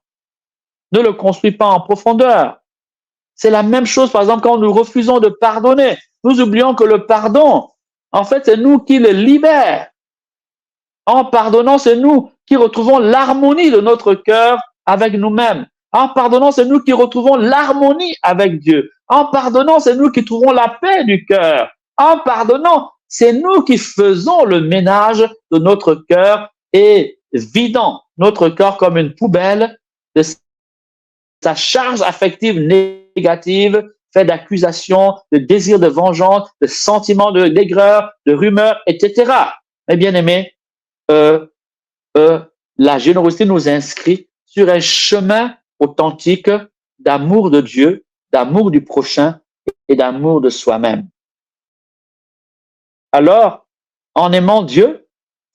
C'est la même chose, par exemple, quand nous refusons de pardonner. Nous oublions que le pardon, en fait, c'est nous qui le libère. En pardonnant, c'est nous qui retrouvons l'harmonie de notre cœur avec nous-mêmes. En pardonnant, c'est nous qui retrouvons l'harmonie avec Dieu. En pardonnant, c'est nous qui trouvons la paix du cœur. En pardonnant, c'est nous qui faisons le ménage de notre cœur et vidant notre cœur comme une poubelle de sa charge affective négative, fait d'accusations, de désirs de vengeance, de sentiments d'aigreur, de rumeurs, etc. Mais bien aimé, la générosité nous inscrit sur un chemin authentique d'amour de Dieu, d'amour du prochain et d'amour de soi-même. Alors, en aimant Dieu,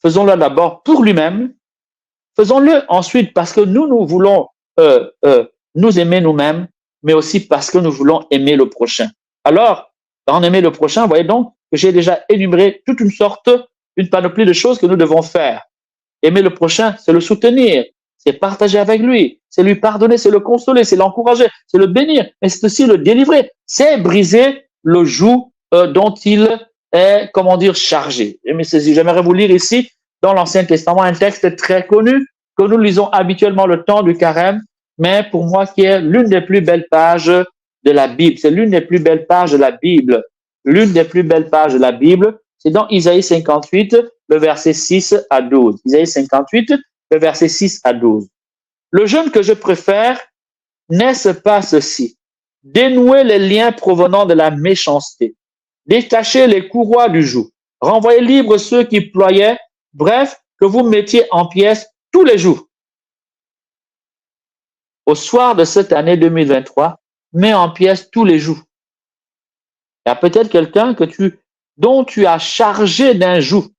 faisons-le d'abord pour lui-même, faisons-le ensuite parce que nous voulons nous aimer nous-mêmes, mais aussi parce que nous voulons aimer le prochain. Alors, en aimer le prochain, vous voyez donc que j'ai déjà énuméré toute une panoplie de choses que nous devons faire. Aimer le prochain, c'est le soutenir, c'est partager avec lui, c'est lui pardonner, c'est le consoler, c'est l'encourager, c'est le bénir, mais c'est aussi le délivrer, c'est briser le joug dont il est, chargé. Mais j'aimerais vous lire ici, dans l'Ancien Testament, un texte très connu que nous lisons habituellement le temps du carême, mais pour moi qui est l'une des plus belles pages de la Bible. C'est l'une des plus belles pages de la Bible. L'une des plus belles pages de la Bible, c'est dans Isaïe 58, le verset 6 à 12. Isaïe 58, le verset 6 à 12. Le jeûne que je préfère, n'est-ce pas ceci? Dénouez les liens provenant de la méchanceté. Détachez les courroies du joug. Renvoyez libres ceux qui ployaient. Bref, que vous mettiez en pièces tous les jours. Au soir de cette année 2023, mets en pièces tous les jours. Il y a peut-être quelqu'un dont tu as chargé d'un joug.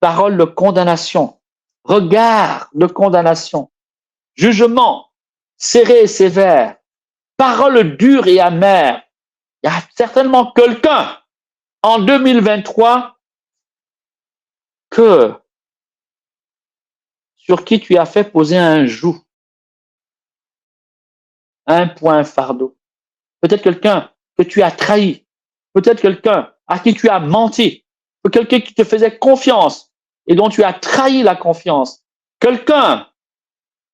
Parole de condamnation, regard de condamnation, jugement serré et sévère, parole dure et amère. Il y a certainement quelqu'un en 2023 sur qui tu as fait poser un joug, un point fardeau. Peut-être quelqu'un que tu as trahi, peut-être quelqu'un à qui tu as menti, peut-être quelqu'un qui te faisait confiance et dont tu as trahi la confiance, quelqu'un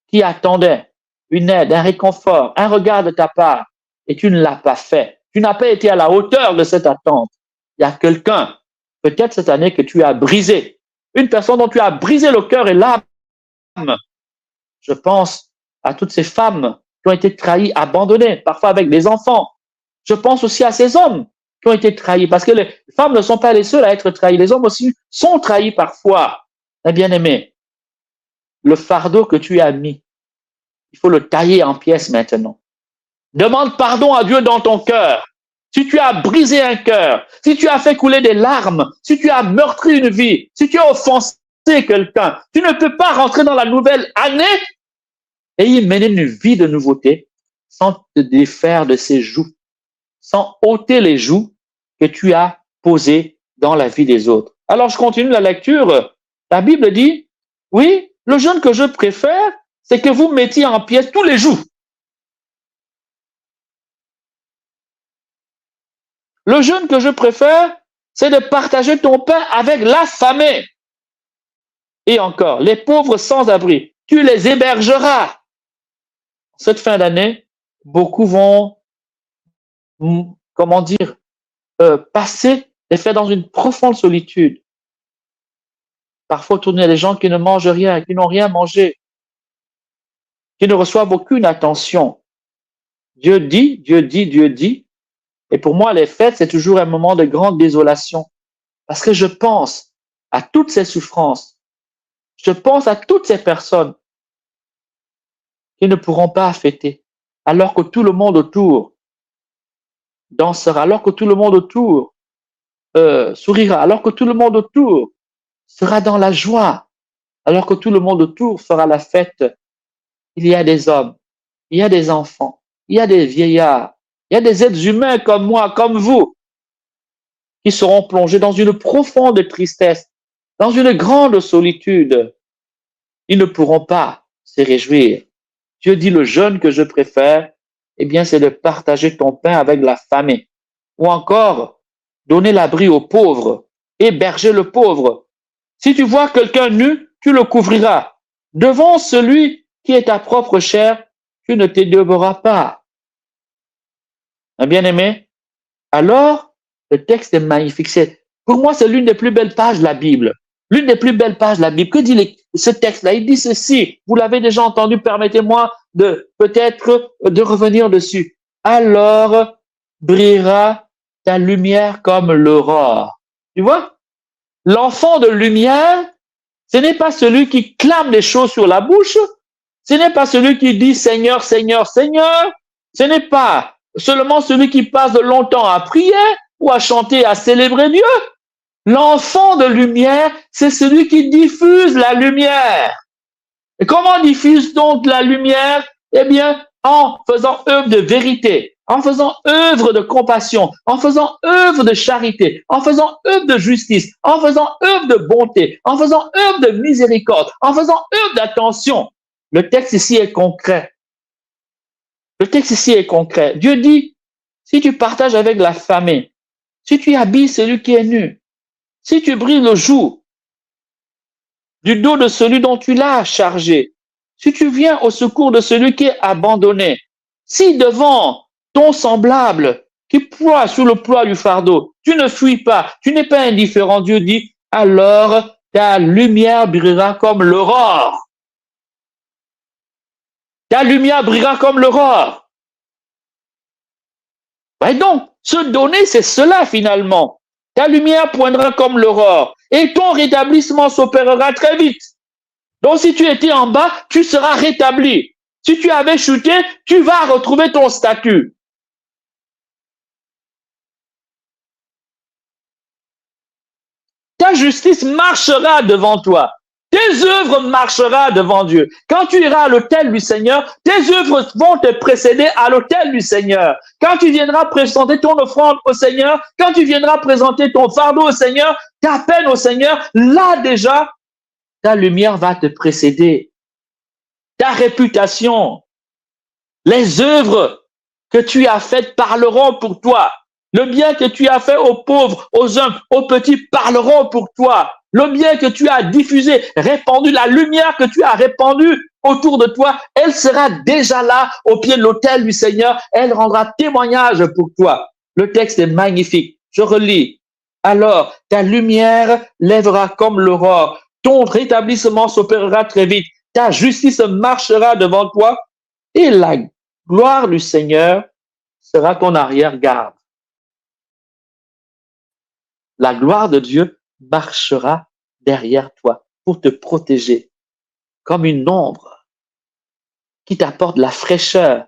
qui attendait une aide, un réconfort, un regard de ta part et tu ne l'as pas fait. Tu n'as pas été à la hauteur de cette attente. Il y a quelqu'un, peut-être cette année, que tu as brisé, une personne dont tu as brisé le cœur et l'âme. Je pense à toutes ces femmes qui ont été trahies, abandonnées, parfois avec des enfants. Je pense aussi à ces hommes qui ont été trahis, parce que les femmes ne sont pas les seules à être trahies. Les hommes aussi sont trahis parfois. Mais bien aimé, le fardeau que tu as mis, il faut le tailler en pièces maintenant. Demande pardon à Dieu dans ton cœur. Si tu as brisé un cœur, si tu as fait couler des larmes, si tu as meurtri une vie, si tu as offensé quelqu'un, tu ne peux pas rentrer dans la nouvelle année et y mener une vie de nouveauté sans te défaire de ces jougs, sans ôter les jougs que tu as posés dans la vie des autres. Alors, je continue la lecture. La Bible dit, oui, le jeûne que je préfère, c'est que vous mettiez en pièces tous les jours. Le jeûne que je préfère, c'est de partager ton pain avec l'affamé. Et encore, les pauvres sans abri, tu les hébergeras. Cette fin d'année, beaucoup vont, passer et faire dans une profonde solitude. Parfois, tourner à des gens qui ne mangent rien, qui n'ont rien mangé, qui ne reçoivent aucune attention. Dieu dit. Et pour moi, les fêtes, c'est toujours un moment de grande désolation. Parce que je pense à toutes ces souffrances. Je pense à toutes ces personnes qui ne pourront pas fêter, alors que tout le monde autour dansera, alors que tout le monde autour sourira, alors que tout le monde autour sera dans la joie, alors que tout le monde autour fera la fête. Il y a des hommes, il y a des enfants, il y a des vieillards, il y a des êtres humains comme moi, comme vous, qui seront plongés dans une profonde tristesse, dans une grande solitude. Ils ne pourront pas se réjouir. Dieu dit, le jeûne que je préfère, eh bien, c'est de partager ton pain avec la famille. Ou encore, donner l'abri aux pauvres, héberger le pauvre. Si tu vois quelqu'un nu, tu le couvriras. Devant celui qui est ta propre chair, tu ne t'édeuberas pas. Bien-aimé, alors, le texte est magnifique. Pour moi, c'est l'une des plus belles pages de la Bible. L'une des plus belles pages de la Bible. Que dit ce texte-là? Il dit ceci. Vous l'avez déjà entendu. Permettez-moi peut-être de revenir dessus. Alors brillera ta lumière comme l'aurore. Tu vois? L'enfant de lumière, ce n'est pas celui qui clame des choses sur la bouche. Ce n'est pas celui qui dit Seigneur, Seigneur, Seigneur. Ce n'est pas seulement celui qui passe de longtemps à prier ou à chanter, à célébrer Dieu. L'enfant de lumière, c'est celui qui diffuse la lumière. Et comment diffuse donc la lumière? Eh bien, en faisant œuvre de vérité, en faisant œuvre de compassion, en faisant œuvre de charité, en faisant œuvre de justice, en faisant œuvre de bonté, en faisant œuvre de miséricorde, en faisant œuvre d'attention. Le texte ici est concret. Le texte ici est concret. Dieu dit, si tu partages avec la famille, si tu habilles celui qui est nu, si tu brilles le jour du dos de celui dont tu l'as chargé, si tu viens au secours de celui qui est abandonné, si devant ton semblable qui ploie sous le poids du fardeau, tu ne fuis pas, tu n'es pas indifférent, Dieu dit, alors ta lumière brillera comme l'aurore. Ta lumière brillera comme l'aurore. Et donc, se donner, c'est cela finalement. Ta lumière poindra comme l'aurore et ton rétablissement s'opérera très vite. Donc, si tu étais en bas, tu seras rétabli. Si tu avais chuté, tu vas retrouver ton statut. Ta justice marchera devant toi. Tes œuvres marchera devant Dieu. Quand tu iras à l'autel du Seigneur, tes œuvres vont te précéder à l'autel du Seigneur. Quand tu viendras présenter ton offrande au Seigneur, quand tu viendras présenter ton fardeau au Seigneur, ta peine au Seigneur, là déjà, ta lumière va te précéder. Ta réputation, les œuvres que tu as faites parleront pour toi. Le bien que tu as fait aux pauvres, aux hommes, aux petits parleront pour toi. Le bien que tu as diffusé, répandu, la lumière que tu as répandue autour de toi, elle sera déjà là au pied de l'autel du Seigneur. Elle rendra témoignage pour toi. Le texte est magnifique. Je relis. Alors, ta lumière lèvera comme l'aurore. Ton rétablissement s'opérera très vite. Ta justice marchera devant toi et la gloire du Seigneur sera ton arrière-garde. La gloire de Dieu marchera derrière toi pour te protéger comme une ombre qui t'apporte la fraîcheur,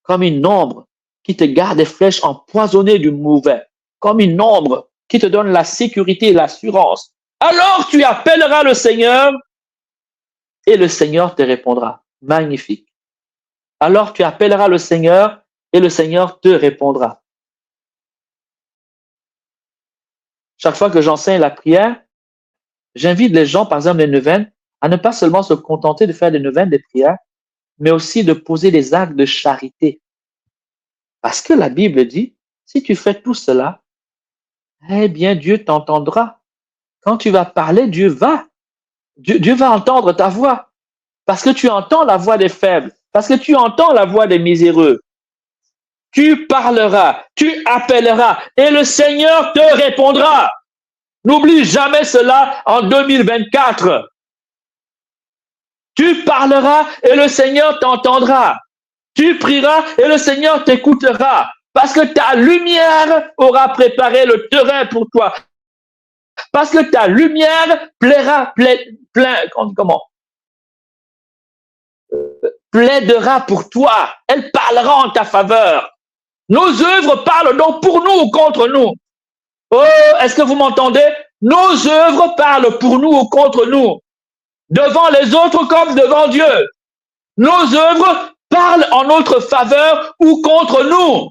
comme une ombre qui te garde des flèches empoisonnées du mauvais, comme une ombre qui te donne la sécurité et l'assurance. Alors tu appelleras le Seigneur et le Seigneur te répondra. Magnifique. Alors tu appelleras le Seigneur et le Seigneur te répondra. Chaque fois que j'enseigne la prière, j'invite les gens, par exemple les neuvaines, à ne pas seulement se contenter de faire des neuvaines, des prières, mais aussi de poser des actes de charité. Parce que la Bible dit, si tu fais tout cela, eh bien Dieu t'entendra. Quand tu vas parler, Dieu va entendre ta voix. Parce que tu entends la voix des faibles, parce que tu entends la voix des miséreux. Tu parleras, tu appelleras et le Seigneur te répondra. N'oublie jamais cela en 2024. Tu parleras et le Seigneur t'entendra. Tu prieras et le Seigneur t'écoutera. Parce que ta lumière aura préparé le terrain pour toi. Parce que ta lumière plaidera pour toi. Elle parlera en ta faveur. Nos œuvres parlent donc pour nous ou contre nous. Oh, est-ce que vous m'entendez? Nos œuvres parlent pour nous ou contre nous. Devant les autres comme devant Dieu. Nos œuvres parlent en notre faveur ou contre nous.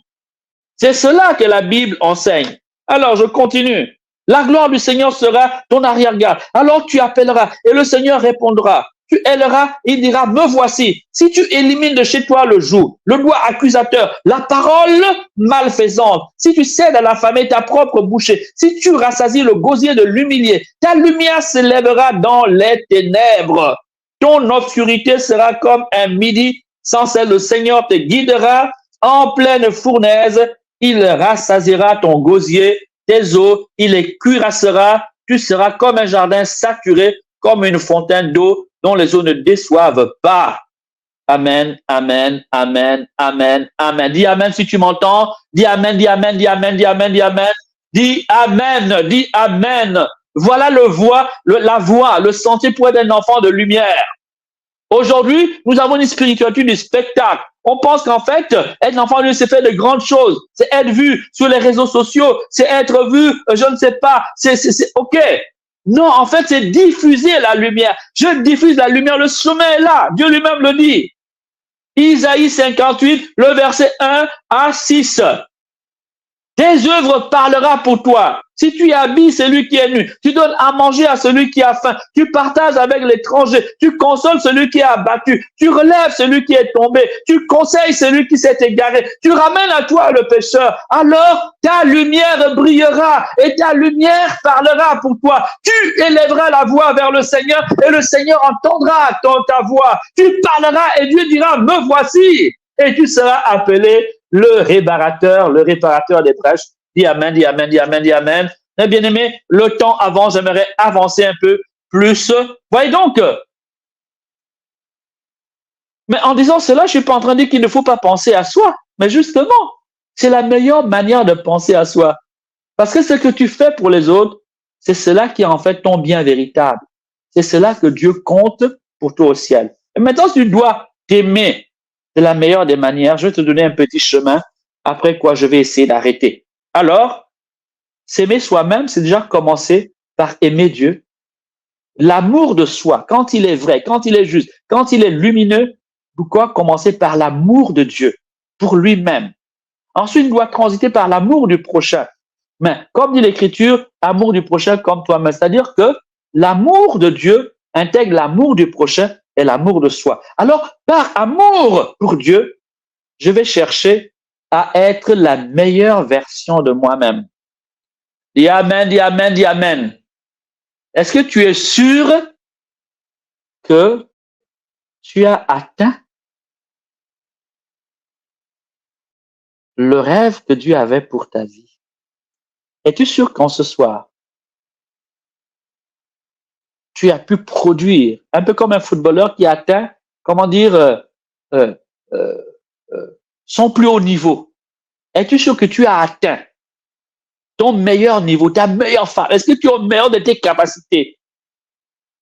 C'est cela que la Bible enseigne. Alors, je continue. La gloire du Seigneur sera ton arrière-garde. Alors tu appelleras et le Seigneur répondra. Tu aileras, il dira, me voici. Si tu élimines de chez toi le joug, le doigt accusateur, la parole malfaisante, si tu cèdes à l'affamer ta propre bouchée, si tu rassasies le gosier de l'humilié, ta lumière s'élèvera dans les ténèbres. Ton obscurité sera comme un midi. Sans celle, le Seigneur te guidera en pleine fournaise. Il rassasiera ton gosier, tes eaux, il les cuirassera. Tu seras comme un jardin saturé, comme une fontaine d'eau dont les eaux ne déçoivent pas. Amen, amen, amen, amen, amen. Dis amen si tu m'entends. Dis amen, dis amen, dis amen, dis amen, dis amen. Dis amen, dis amen. Voilà la voie, le sentier pour être un enfant de lumière. Aujourd'hui, nous avons une spiritualité du spectacle. On pense qu'en fait, être enfant de Dieu, c'est faire de grandes choses. C'est être vu sur les réseaux sociaux. C'est être vu, je ne sais pas. C'est OK. Non, en fait, c'est diffuser la lumière. Je diffuse la lumière. Le chemin est là. Dieu lui-même le dit. Isaïe 58, le verset 1 à 6. Tes œuvres parlera pour toi. Si tu habilles celui qui est nu, tu donnes à manger à celui qui a faim, tu partages avec l'étranger, tu consoles celui qui est abattu, tu relèves celui qui est tombé, tu conseilles celui qui s'est égaré, tu ramènes à toi le pécheur. Alors ta lumière brillera et ta lumière parlera pour toi. Tu élèveras la voix vers le Seigneur et le Seigneur entendra ta voix. Tu parleras et Dieu dira, me voici. Et tu seras appelé le réparateur des brèches. Dis amen, dis amen, dis amen, dis amen. Mais bien aimé, le temps avance, j'aimerais avancer un peu plus. Voyez donc. Mais en disant cela, je ne suis pas en train de dire qu'il ne faut pas penser à soi. Mais justement, C'est la meilleure manière de penser à soi. Parce que ce que tu fais pour les autres, c'est cela qui est en fait ton bien véritable. C'est cela que Dieu compte pour toi au ciel. Et maintenant, tu dois t'aimer de la meilleure des manières. Je vais te donner un petit chemin, après quoi je vais essayer d'arrêter. Alors, s'aimer soi-même, c'est déjà commencer par aimer Dieu. L'amour de soi, quand il est vrai, quand il est juste, quand il est lumineux, pourquoi commencer par l'amour de Dieu pour lui-même? Ensuite, il doit transiter par l'amour du prochain. Mais comme dit l'Écriture, amour du prochain comme toi-même. C'est-à-dire que l'amour de Dieu intègre l'amour du prochain et l'amour de soi. Alors, par amour pour Dieu, je vais chercher à être la meilleure version de moi-même. Dis Amen, dis Amen, dis Amen. Est-ce que tu es sûr que tu as atteint le rêve que Dieu avait pour ta vie? Es-tu sûr qu'en ce soir, tu as pu produire, un peu comme un footballeur qui atteint, comment dire, euh, euh, son plus haut niveau? Es-tu sûr que tu as atteint ton meilleur niveau, ta meilleure forme? Est-ce que tu es au meilleur de tes capacités?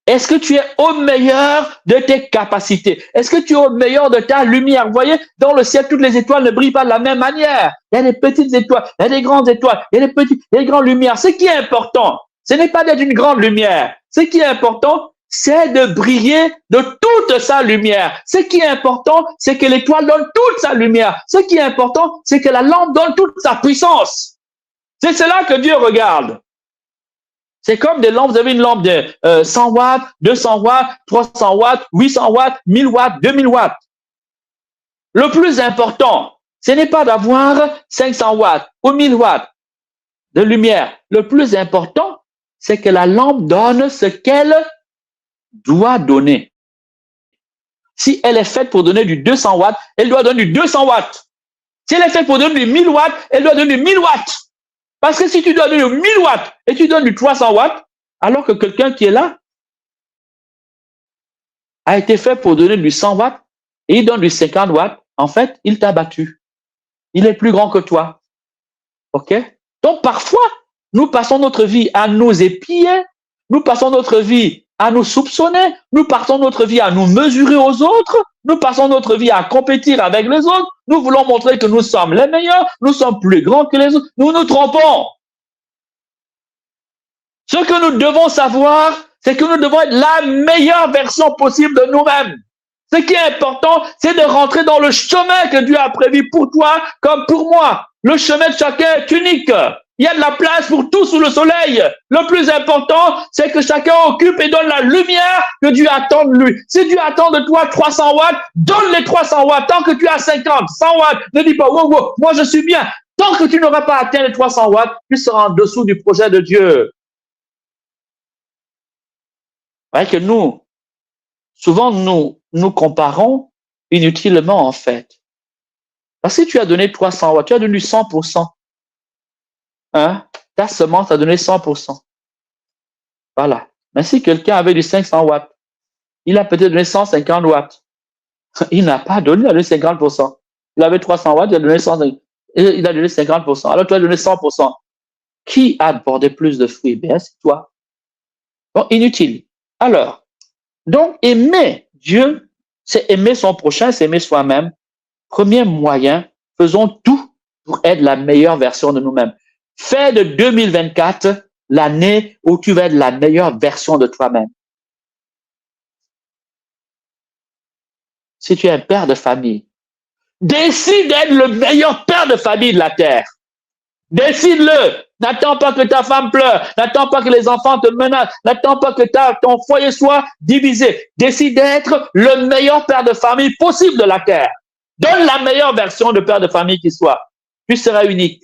Est-ce que tu es au meilleur de tes capacités? Est-ce que tu es au meilleur de ta lumière? Vous voyez, dans le ciel, toutes les étoiles ne brillent pas de la même manière. Il y a des petites étoiles, il y a des grandes étoiles, il y a des petites, il y a des grandes lumières. Ce qui est important, ce n'est pas d'être une grande lumière. Ce qui est important, c'est de briller de toute sa lumière. Ce qui est important, c'est que l'étoile donne toute sa lumière. Ce qui est important, c'est que la lampe donne toute sa puissance. C'est cela que Dieu regarde. C'est comme des lampes, vous avez une lampe de 100 watts, 200 watts, 300 watts, 800 watts, 1000 watts, 2000 watts. Le plus important, ce n'est pas d'avoir 500 watts ou 1000 watts de lumière. Le plus important, c'est que la lampe donne ce qu'elle doit donner. Si elle est faite pour donner du 200 watts, elle doit donner du 200 watts. Si elle est faite pour donner du 1000 watts, elle doit donner du 1000 watts. Parce que si tu donnes du 1000 watts et tu donnes du 300 watts, alors que quelqu'un qui est là a été fait pour donner du 100 watts et il donne du 50 watts, en fait, il t'a battu. Il est plus grand que toi. OK? Donc, parfois, nous passons notre vie à nous épier, nous passons notre vie à nous soupçonner, nous passons notre vie à nous mesurer aux autres, nous passons notre vie à compétir avec les autres, nous voulons montrer que nous sommes les meilleurs, nous sommes plus grands que les autres, nous nous trompons. Ce que nous devons savoir, c'est que nous devons être la meilleure version possible de nous-mêmes. Ce qui est important, c'est de rentrer dans le chemin que Dieu a prévu pour toi comme pour moi. Le chemin de chacun est unique. Il y a de la place pour tout sous le soleil. Le plus important, c'est que chacun occupe et donne la lumière que Dieu attend de lui. Si Dieu attend de toi 300 watts, donne les 300 watts. Tant que tu as 50, 100 watts, ne dis pas, wow, moi je suis bien. Tant que tu n'auras pas atteint les 300 watts, tu seras en dessous du projet de Dieu. Vous voyez que nous, souvent nous comparons inutilement en fait. Parce que si tu as donné 300 watts, tu as donné 100%. Hein? Ta semence a donné 100%. Voilà. Mais si quelqu'un avait du 500 watts, il a peut-être donné 150 watts. Il n'a pas donné, il a donné 50%. Il avait 300 watts, il a donné 150. Il a donné 50%. Alors tu as donné 100%. Qui a apporté plus de fruits? Bien, c'est toi. Bon, inutile. Alors, donc aimer Dieu, c'est aimer son prochain, c'est aimer soi-même. Premier moyen, faisons tout pour être la meilleure version de nous-mêmes. Fais de 2024 l'année où tu vas être la meilleure version de toi-même. Si tu es un père de famille, décide d'être le meilleur père de famille de la terre. Décide-le. N'attends pas que ta femme pleure. N'attends pas que les enfants te menacent. N'attends pas que ton foyer soit divisé. Décide d'être le meilleur père de famille possible de la terre. Donne la meilleure version de père de famille qui soit. Tu seras unique.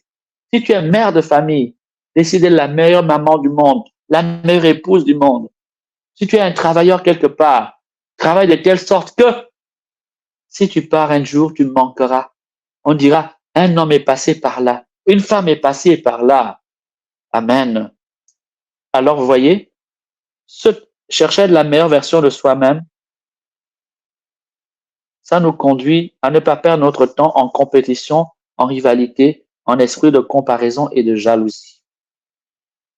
Si tu es mère de famille, décide d'être la meilleure maman du monde, la meilleure épouse du monde. Si tu es un travailleur quelque part, travaille de telle sorte que si tu pars un jour, tu manqueras. On dira, un homme est passé par là. Une femme est passée par là. Amen. Alors, vous voyez, chercher de la meilleure version de soi-même, ça nous conduit à ne pas perdre notre temps en compétition en rivalité, en esprit de comparaison et de jalousie.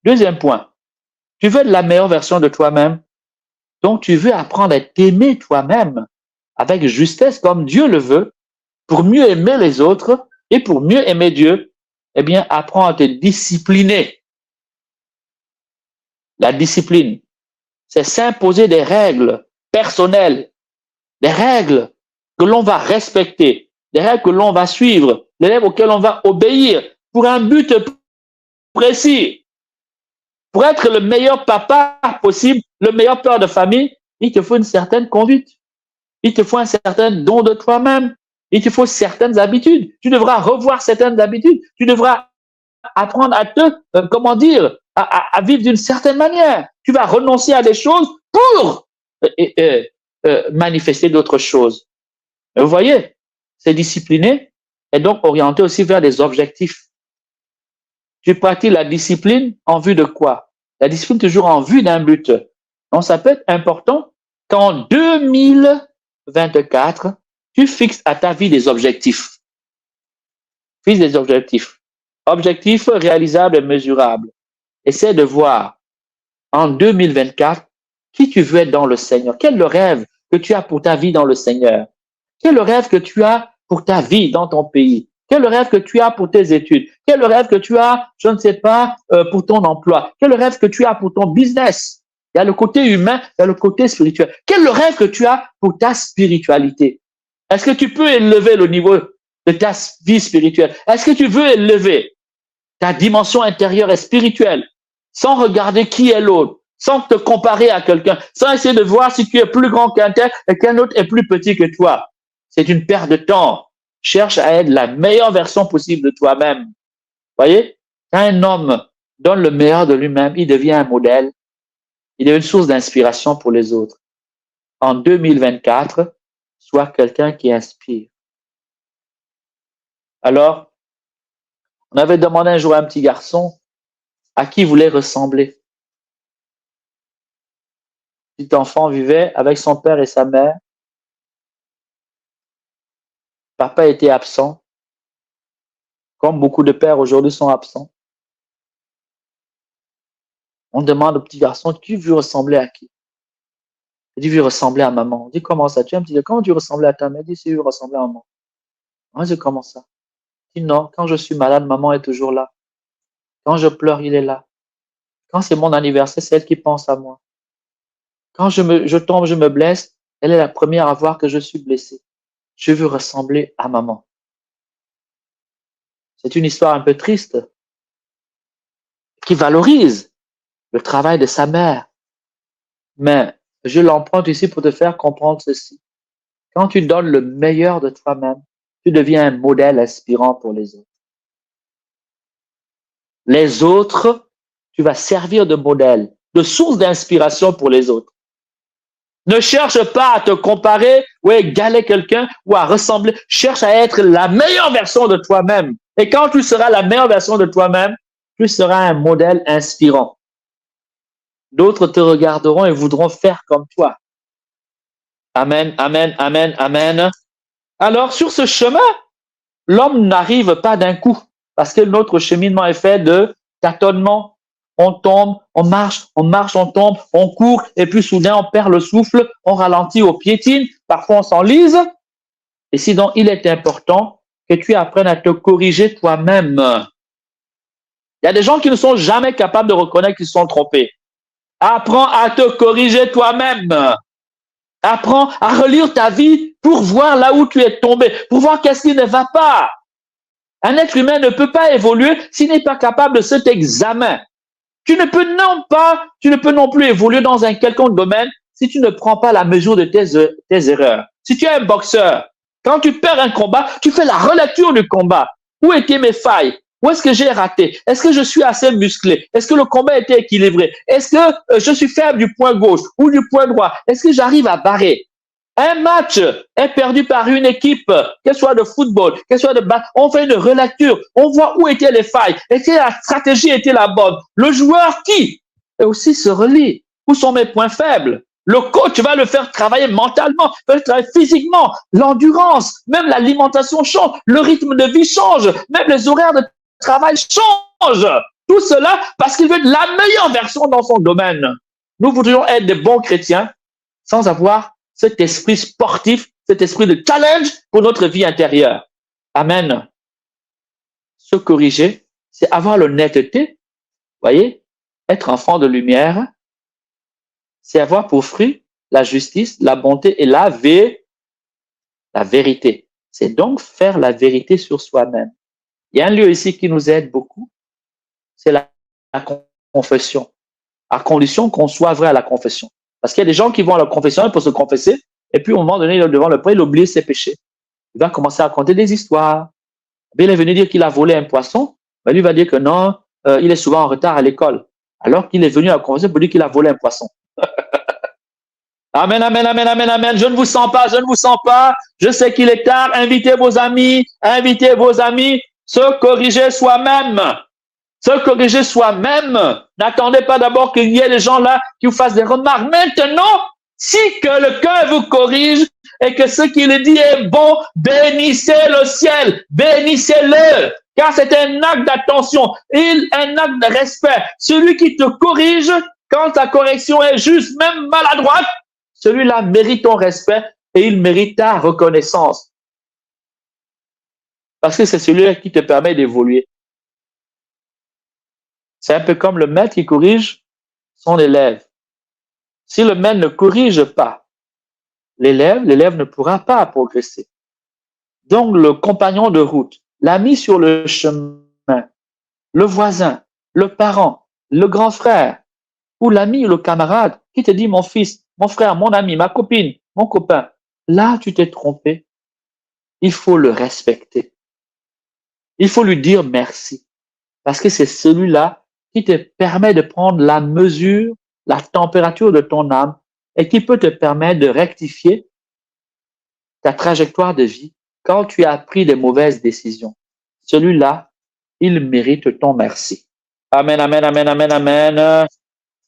Deuxième point, tu veux la meilleure version de toi-même, donc tu veux apprendre à t'aimer toi-même avec justesse comme Dieu le veut, pour mieux aimer les autres et pour mieux aimer Dieu, eh bien, apprends à te discipliner. La discipline, c'est s'imposer des règles personnelles, des règles que l'on va respecter, des règles que l'on va suivre, des règles auxquelles on va obéir pour un but précis. Pour être le meilleur papa possible, le meilleur père de famille, il te faut une certaine conduite. Il te faut un certain don de toi-même. Il te faut certaines habitudes. Tu devras revoir certaines habitudes. Tu devras apprendre à à vivre d'une certaine manière. Tu vas renoncer à des choses pour manifester d'autres choses. Vous voyez, c'est discipliné et donc orienté aussi vers des objectifs. Tu pratiques la discipline en vue de quoi? La discipline toujours en vue d'un but. Donc, ça peut être important qu'en 2024, tu fixes à ta vie des objectifs. Fixe des objectifs. Objectifs réalisables et mesurables. Essaie de voir en 2024 qui tu veux être dans le Seigneur. Quel est le rêve que tu as pour ta vie dans le Seigneur? Quel est le rêve que tu as pour ta vie dans ton pays? Quel est le rêve que tu as pour tes études? Quel est le rêve que tu as, je ne sais pas, pour ton emploi? Quel est le rêve que tu as pour ton business? Il y a le côté humain, il y a le côté spirituel. Quel est le rêve que tu as pour ta spiritualité? Est-ce que tu peux élever le niveau de ta vie spirituelle? Est-ce que tu veux élever ta dimension intérieure et spirituelle sans regarder qui est l'autre, sans te comparer à quelqu'un, sans essayer de voir si tu es plus grand qu'un tel et qu'un autre est plus petit que toi? C'est une perte de temps. Cherche à être la meilleure version possible de toi-même. Voyez, quand un homme donne le meilleur de lui-même, il devient un modèle. Il est une source d'inspiration pour les autres. En 2024, sois quelqu'un qui inspire. Alors, on avait demandé un jour à un petit garçon à qui il voulait ressembler. Petit enfant vivait avec son père et sa mère. Papa était absent, comme beaucoup de pères aujourd'hui sont absents. On demande au petit garçon, tu veux ressembler à qui? Il dit, je veux ressembler à maman. On dit, comment ça? Tu dis, comment tu veux ressembler à ta mère? Il dit, si je veux ressembler à maman. Moi, je comment ça? Il dit, non, quand je suis malade, maman est toujours là. Quand je pleure, il est là. Quand c'est mon anniversaire, c'est elle qui pense à moi. Quand je tombe, je me blesse, elle est la première à voir que je suis blessé. Je veux ressembler à maman. C'est une histoire un peu triste qui valorise le travail de sa mère. Mais je l'emprunte ici pour te faire comprendre ceci. Quand tu donnes le meilleur de toi-même, tu deviens un modèle inspirant pour les autres. Les autres, tu vas servir de modèle, de source d'inspiration pour les autres. Ne cherche pas à te comparer ou à égaler quelqu'un ou à ressembler. Cherche à être la meilleure version de toi-même. Et quand tu seras la meilleure version de toi-même, tu seras un modèle inspirant. D'autres te regarderont et voudront faire comme toi. Amen, amen, amen, amen. Alors, sur ce chemin, l'homme n'arrive pas d'un coup parce que notre cheminement est fait de tâtonnements. On tombe, on marche, on tombe, on court et puis soudain on perd le souffle, on ralentit, on piétine, parfois on s'enlise. Et si donc il est important que tu apprennes à te corriger toi-même. Il y a des gens qui ne sont jamais capables de reconnaître qu'ils se sont trompés. Apprends à te corriger toi-même. Apprends à relire ta vie pour voir là où tu es tombé, pour voir qu'est-ce qui ne va pas. Un être humain ne peut pas évoluer s'il n'est pas capable de cet examen. Tu ne peux non plus évoluer dans un quelconque domaine si tu ne prends pas la mesure de tes erreurs. Si tu es un boxeur, quand tu perds un combat, tu fais la relecture du combat. Où étaient mes failles? Où est-ce que j'ai raté? Est-ce que je suis assez musclé? Est-ce que le combat était équilibré? Est-ce que je suis faible du point gauche ou du point droit? Est-ce que j'arrive à barrer? Un match est perdu par une équipe, qu'elle soit de football, qu'elle soit de basket. On fait une relecture, on voit où étaient les failles, est-ce que la stratégie était la bonne. Le joueur qui aussi se relie. Où sont mes points faibles? Le coach va le faire travailler mentalement, va le travailler physiquement, l'endurance, même l'alimentation change, le rythme de vie change, même les horaires de travail changent. Tout cela parce qu'il veut être la meilleure version dans son domaine. Nous voudrions être des bons chrétiens sans avoir cet esprit sportif, cet esprit de challenge pour notre vie intérieure. Amen. Se corriger, c'est avoir l'honnêteté, voyez, être enfant de lumière, c'est avoir pour fruit la justice, la bonté et la vérité. C'est donc faire la vérité sur soi-même. Il y a un lieu ici qui nous aide beaucoup, c'est la confession, à condition qu'on soit vrai à la confession. Parce qu'il y a des gens qui vont à la confession pour se confesser, et puis au moment donné, devant le prêtre, il oublie ses péchés. Il va commencer à raconter des histoires. Il est venu dire qu'il a volé un poisson, mais lui va dire que non, il est souvent en retard à l'école, alors qu'il est venu à la confession pour dire qu'il a volé un poisson. Amen, amen, amen, amen, amen. Je ne vous sens pas, je ne vous sens pas. Je sais qu'il est tard. Invitez vos amis, se corriger soi-même. Se corriger soi-même. N'attendez pas d'abord qu'il y ait des gens là qui vous fassent des remarques. Maintenant, si que le cœur vous corrige et que ce qu'il dit est bon, bénissez le ciel, bénissez-le. Car c'est un acte d'attention, un acte de respect. Celui qui te corrige, quand ta correction est juste, même maladroite, celui-là mérite ton respect et il mérite ta reconnaissance. Parce que c'est celui-là qui te permet d'évoluer. C'est un peu comme le maître qui corrige son élève. Si le maître ne corrige pas l'élève ne pourra pas progresser. Donc, le compagnon de route, l'ami sur le chemin, le voisin, le parent, le grand frère, ou l'ami ou le camarade qui te dit, mon fils, mon frère, mon ami, ma copine, mon copain, là, tu t'es trompé. Il faut le respecter. Il faut lui dire merci. Parce que c'est celui-là qui te permet de prendre la mesure, la température de ton âme et qui peut te permettre de rectifier ta trajectoire de vie quand tu as pris des mauvaises décisions. Celui-là, il mérite ton merci. Amen, amen, amen, amen, amen.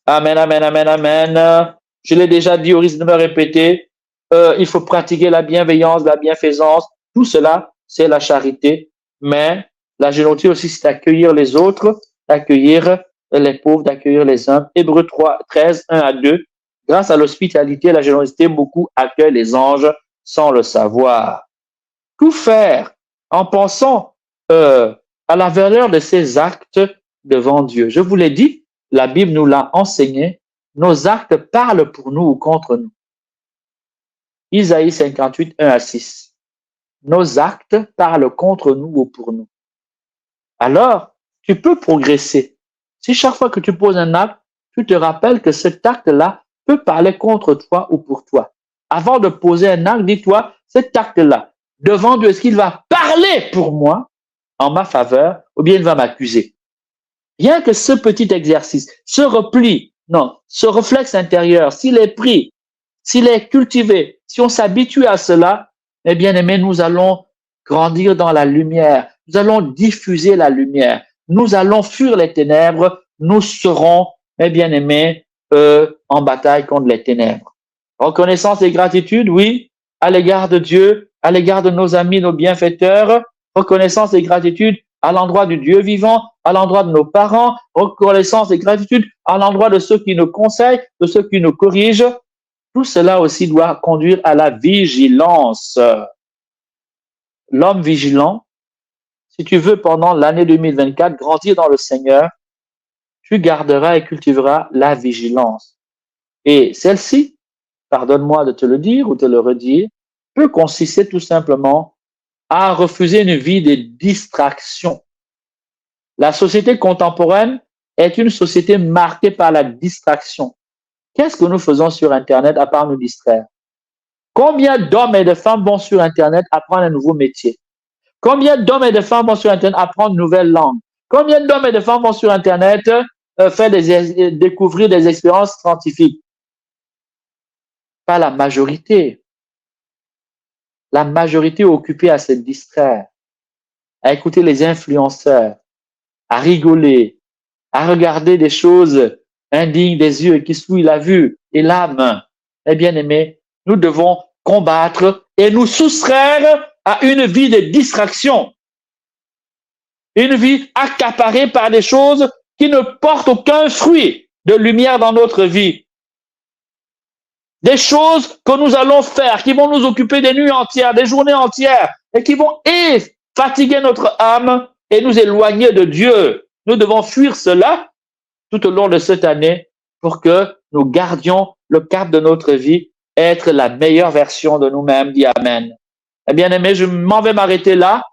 Amen, amen, amen, amen. Je l'ai déjà dit au risque de me répéter. Il faut pratiquer la bienveillance, la bienfaisance. Tout cela, c'est la charité. Mais la générosité aussi, c'est d'accueillir les autres, d'accueillir les pauvres, d'accueillir les humbles. Hébreux 13, 1 à 2. Grâce à l'hospitalité et la générosité, beaucoup accueillent les anges sans le savoir. Tout faire en pensant à la valeur de ses actes devant Dieu. Je vous l'ai dit, la Bible nous l'a enseigné. Nos actes parlent pour nous ou contre nous. Isaïe 58, 1 à 6. Nos actes parlent contre nous ou pour nous. Alors, tu peux progresser. Si chaque fois que tu poses un acte, tu te rappelles que cet acte-là peut parler contre toi ou pour toi. Avant de poser un acte, dis-toi, cet acte-là, devant Dieu, est-ce qu'il va parler pour moi en ma faveur ou bien il va m'accuser? Rien que ce petit exercice, ce repli, non, ce réflexe intérieur, s'il est pris, s'il est cultivé, si on s'habitue à cela, mes bien-aimés, nous allons grandir dans la lumière, nous allons diffuser la lumière, nous allons fuir les ténèbres, nous serons, mes bien-aimés, en bataille contre les ténèbres. Reconnaissance et gratitude, oui, à l'égard de Dieu, à l'égard de nos amis, nos bienfaiteurs. Reconnaissance et gratitude à l'endroit du Dieu vivant, à l'endroit de nos parents. Reconnaissance et gratitude à l'endroit de ceux qui nous conseillent, de ceux qui nous corrigent. Tout cela aussi doit conduire à la vigilance. L'homme vigilant, si tu veux pendant l'année 2024 grandir dans le Seigneur, tu garderas et cultiveras la vigilance. Et celle-ci, pardonne-moi de te le dire ou de le redire, peut consister tout simplement à refuser une vie de distraction. La société contemporaine est une société marquée par la distraction. Qu'est-ce que nous faisons sur Internet à part nous distraire? Combien d'hommes et de femmes vont sur Internet apprendre un nouveau métier? Combien d'hommes et de femmes vont sur Internet apprendre une nouvelle langue? Combien d'hommes et de femmes vont sur Internet découvrir des expériences scientifiques? Pas la majorité. La majorité est occupée à se distraire, à écouter les influenceurs, à rigoler, à regarder des choses indignes des yeux qui souillent la vue et l'âme. Eh bien aimé, nous devons combattre et nous soustraire à une vie de distraction, une vie accaparée par des choses qui ne portent aucun fruit de lumière dans notre vie. Des choses que nous allons faire, qui vont nous occuper des nuits entières, des journées entières, et qui vont fatiguer notre âme et nous éloigner de Dieu. Nous devons fuir cela tout au long de cette année pour que nous gardions le cap de notre vie, être la meilleure version de nous-mêmes. Dis Amen. Eh bien aimé, je m'en vais m'arrêter là.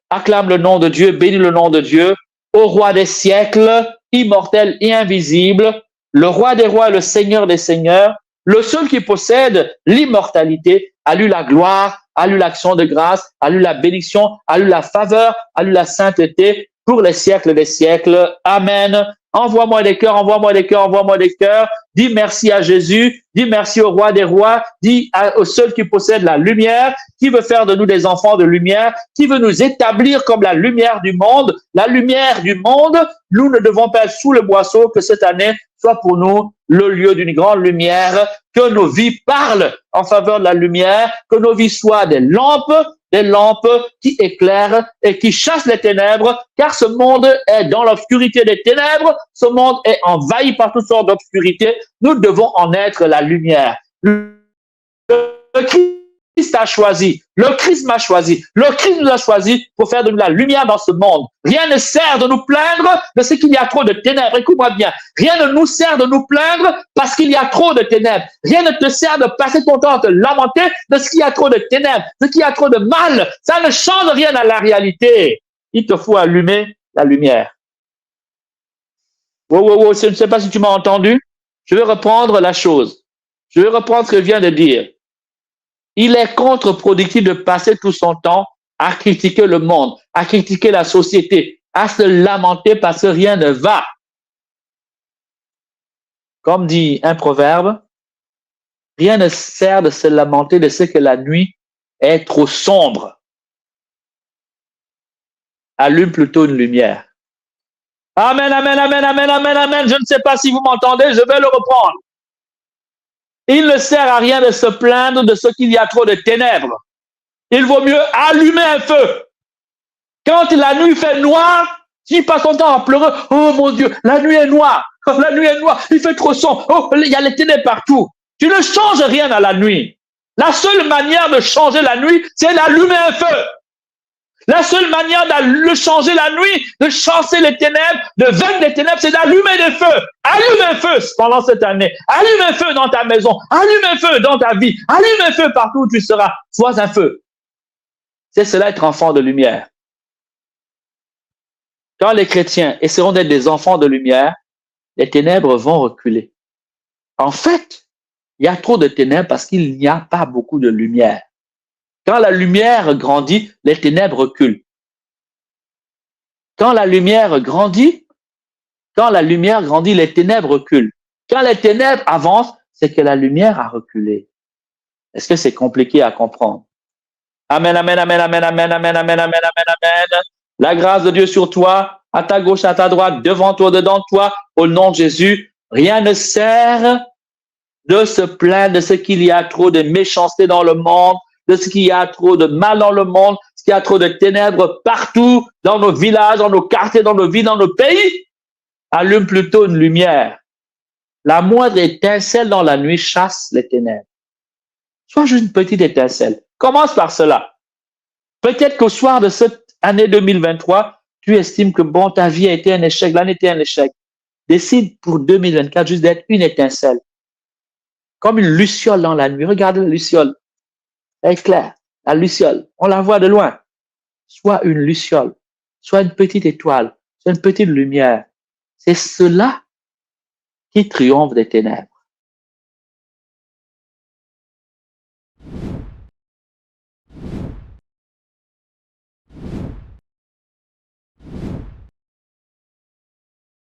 Acclame le nom de Dieu, bénis le nom de Dieu, au roi des siècles, immortel et invisible, le roi des rois, le seigneur des seigneurs, le seul qui possède l'immortalité, a lui la gloire, a lui l'action de grâce, a lui la bénédiction, a lui la faveur, a lui la sainteté pour les siècles des siècles. Amen. Envoie-moi des cœurs, envoie-moi des cœurs, envoie-moi des cœurs. Dis merci à Jésus, dis merci au roi des rois, dis au seul qui possède la lumière, qui veut faire de nous des enfants de lumière, qui veut nous établir comme la lumière du monde. La lumière du monde, nous ne devons pas être sous le boisseau, que cette année soit pour nous le lieu d'une grande lumière, que nos vies parlent en faveur de la lumière, que nos vies soient des lampes qui éclairent et qui chassent les ténèbres, car ce monde est dans l'obscurité des ténèbres, ce monde est envahi par toutes sortes d'obscurités. Nous devons en être la lumière. Le Christ a choisi, le Christ m'a choisi, le Christ nous a choisi pour faire de nous la lumière dans ce monde. Rien ne sert de nous plaindre de ce qu'il y a trop de ténèbres. Écoute-moi bien, rien ne nous sert de nous plaindre parce qu'il y a trop de ténèbres. Rien ne te sert de passer ton temps à te lamenter de ce qu'il y a trop de ténèbres, de ce qu'il y a trop de mal. Ça ne change rien à la réalité. Il te faut allumer la lumière. Wow, je ne sais pas si tu m'as entendu. Je vais reprendre la chose. Je vais reprendre ce que je viens de dire. Il est contre-productif de passer tout son temps à critiquer le monde, à critiquer la société, à se lamenter parce que rien ne va. Comme dit un proverbe, rien ne sert de se lamenter de ce que la nuit est trop sombre. Allume plutôt une lumière. Amen, amen, amen, amen, amen, amen. Je ne sais pas si vous m'entendez, je vais le reprendre. Il ne sert à rien de se plaindre de ce qu'il y a trop de ténèbres. Il vaut mieux allumer un feu. Quand la nuit fait noir, tu passes ton temps à pleurer. Oh mon Dieu, la nuit est noire. Oh, la nuit est noire, il fait trop sombre. Oh, il y a les ténèbres partout. Tu ne changes rien à la nuit. La seule manière de changer la nuit, c'est d'allumer un feu. La seule manière de changer la nuit, de chasser les ténèbres, de vaincre les ténèbres, c'est d'allumer des feux. Allume un feu pendant cette année. Allume un feu dans ta maison. Allume un feu dans ta vie. Allume un feu partout où tu seras. Sois un feu. C'est cela être enfant de lumière. Quand les chrétiens essaieront d'être des enfants de lumière, les ténèbres vont reculer. En fait, il y a trop de ténèbres parce qu'il n'y a pas beaucoup de lumière. Quand la lumière grandit, les ténèbres reculent. Quand la lumière grandit, les ténèbres reculent. Quand les ténèbres avancent, c'est que la lumière a reculé. Est-ce que c'est compliqué à comprendre? Amen, amen, amen, amen, amen, amen, amen, amen, amen, amen. La grâce de Dieu sur toi, à ta gauche, à ta droite, devant toi, dedans toi, au nom de Jésus. Rien ne sert de se plaindre de ce qu'il y a trop de méchanceté dans le monde, de ce qu'il y a trop de mal dans le monde, ce qu'il y a trop de ténèbres partout, dans nos villages, dans nos quartiers, dans nos villes, dans nos pays. Allume plutôt une lumière. La moindre étincelle dans la nuit chasse les ténèbres. Sois juste une petite étincelle. Commence par cela. Peut-être qu'au soir de cette année 2023, tu estimes que bon, ta vie a été un échec, l'année était un échec. Décide pour 2024 juste d'être une étincelle. Comme une luciole dans la nuit. Regarde la luciole. Elle est claire. La luciole. On la voit de loin. Sois une luciole. Sois une petite étoile. Sois une petite lumière. C'est cela qui triomphe des ténèbres.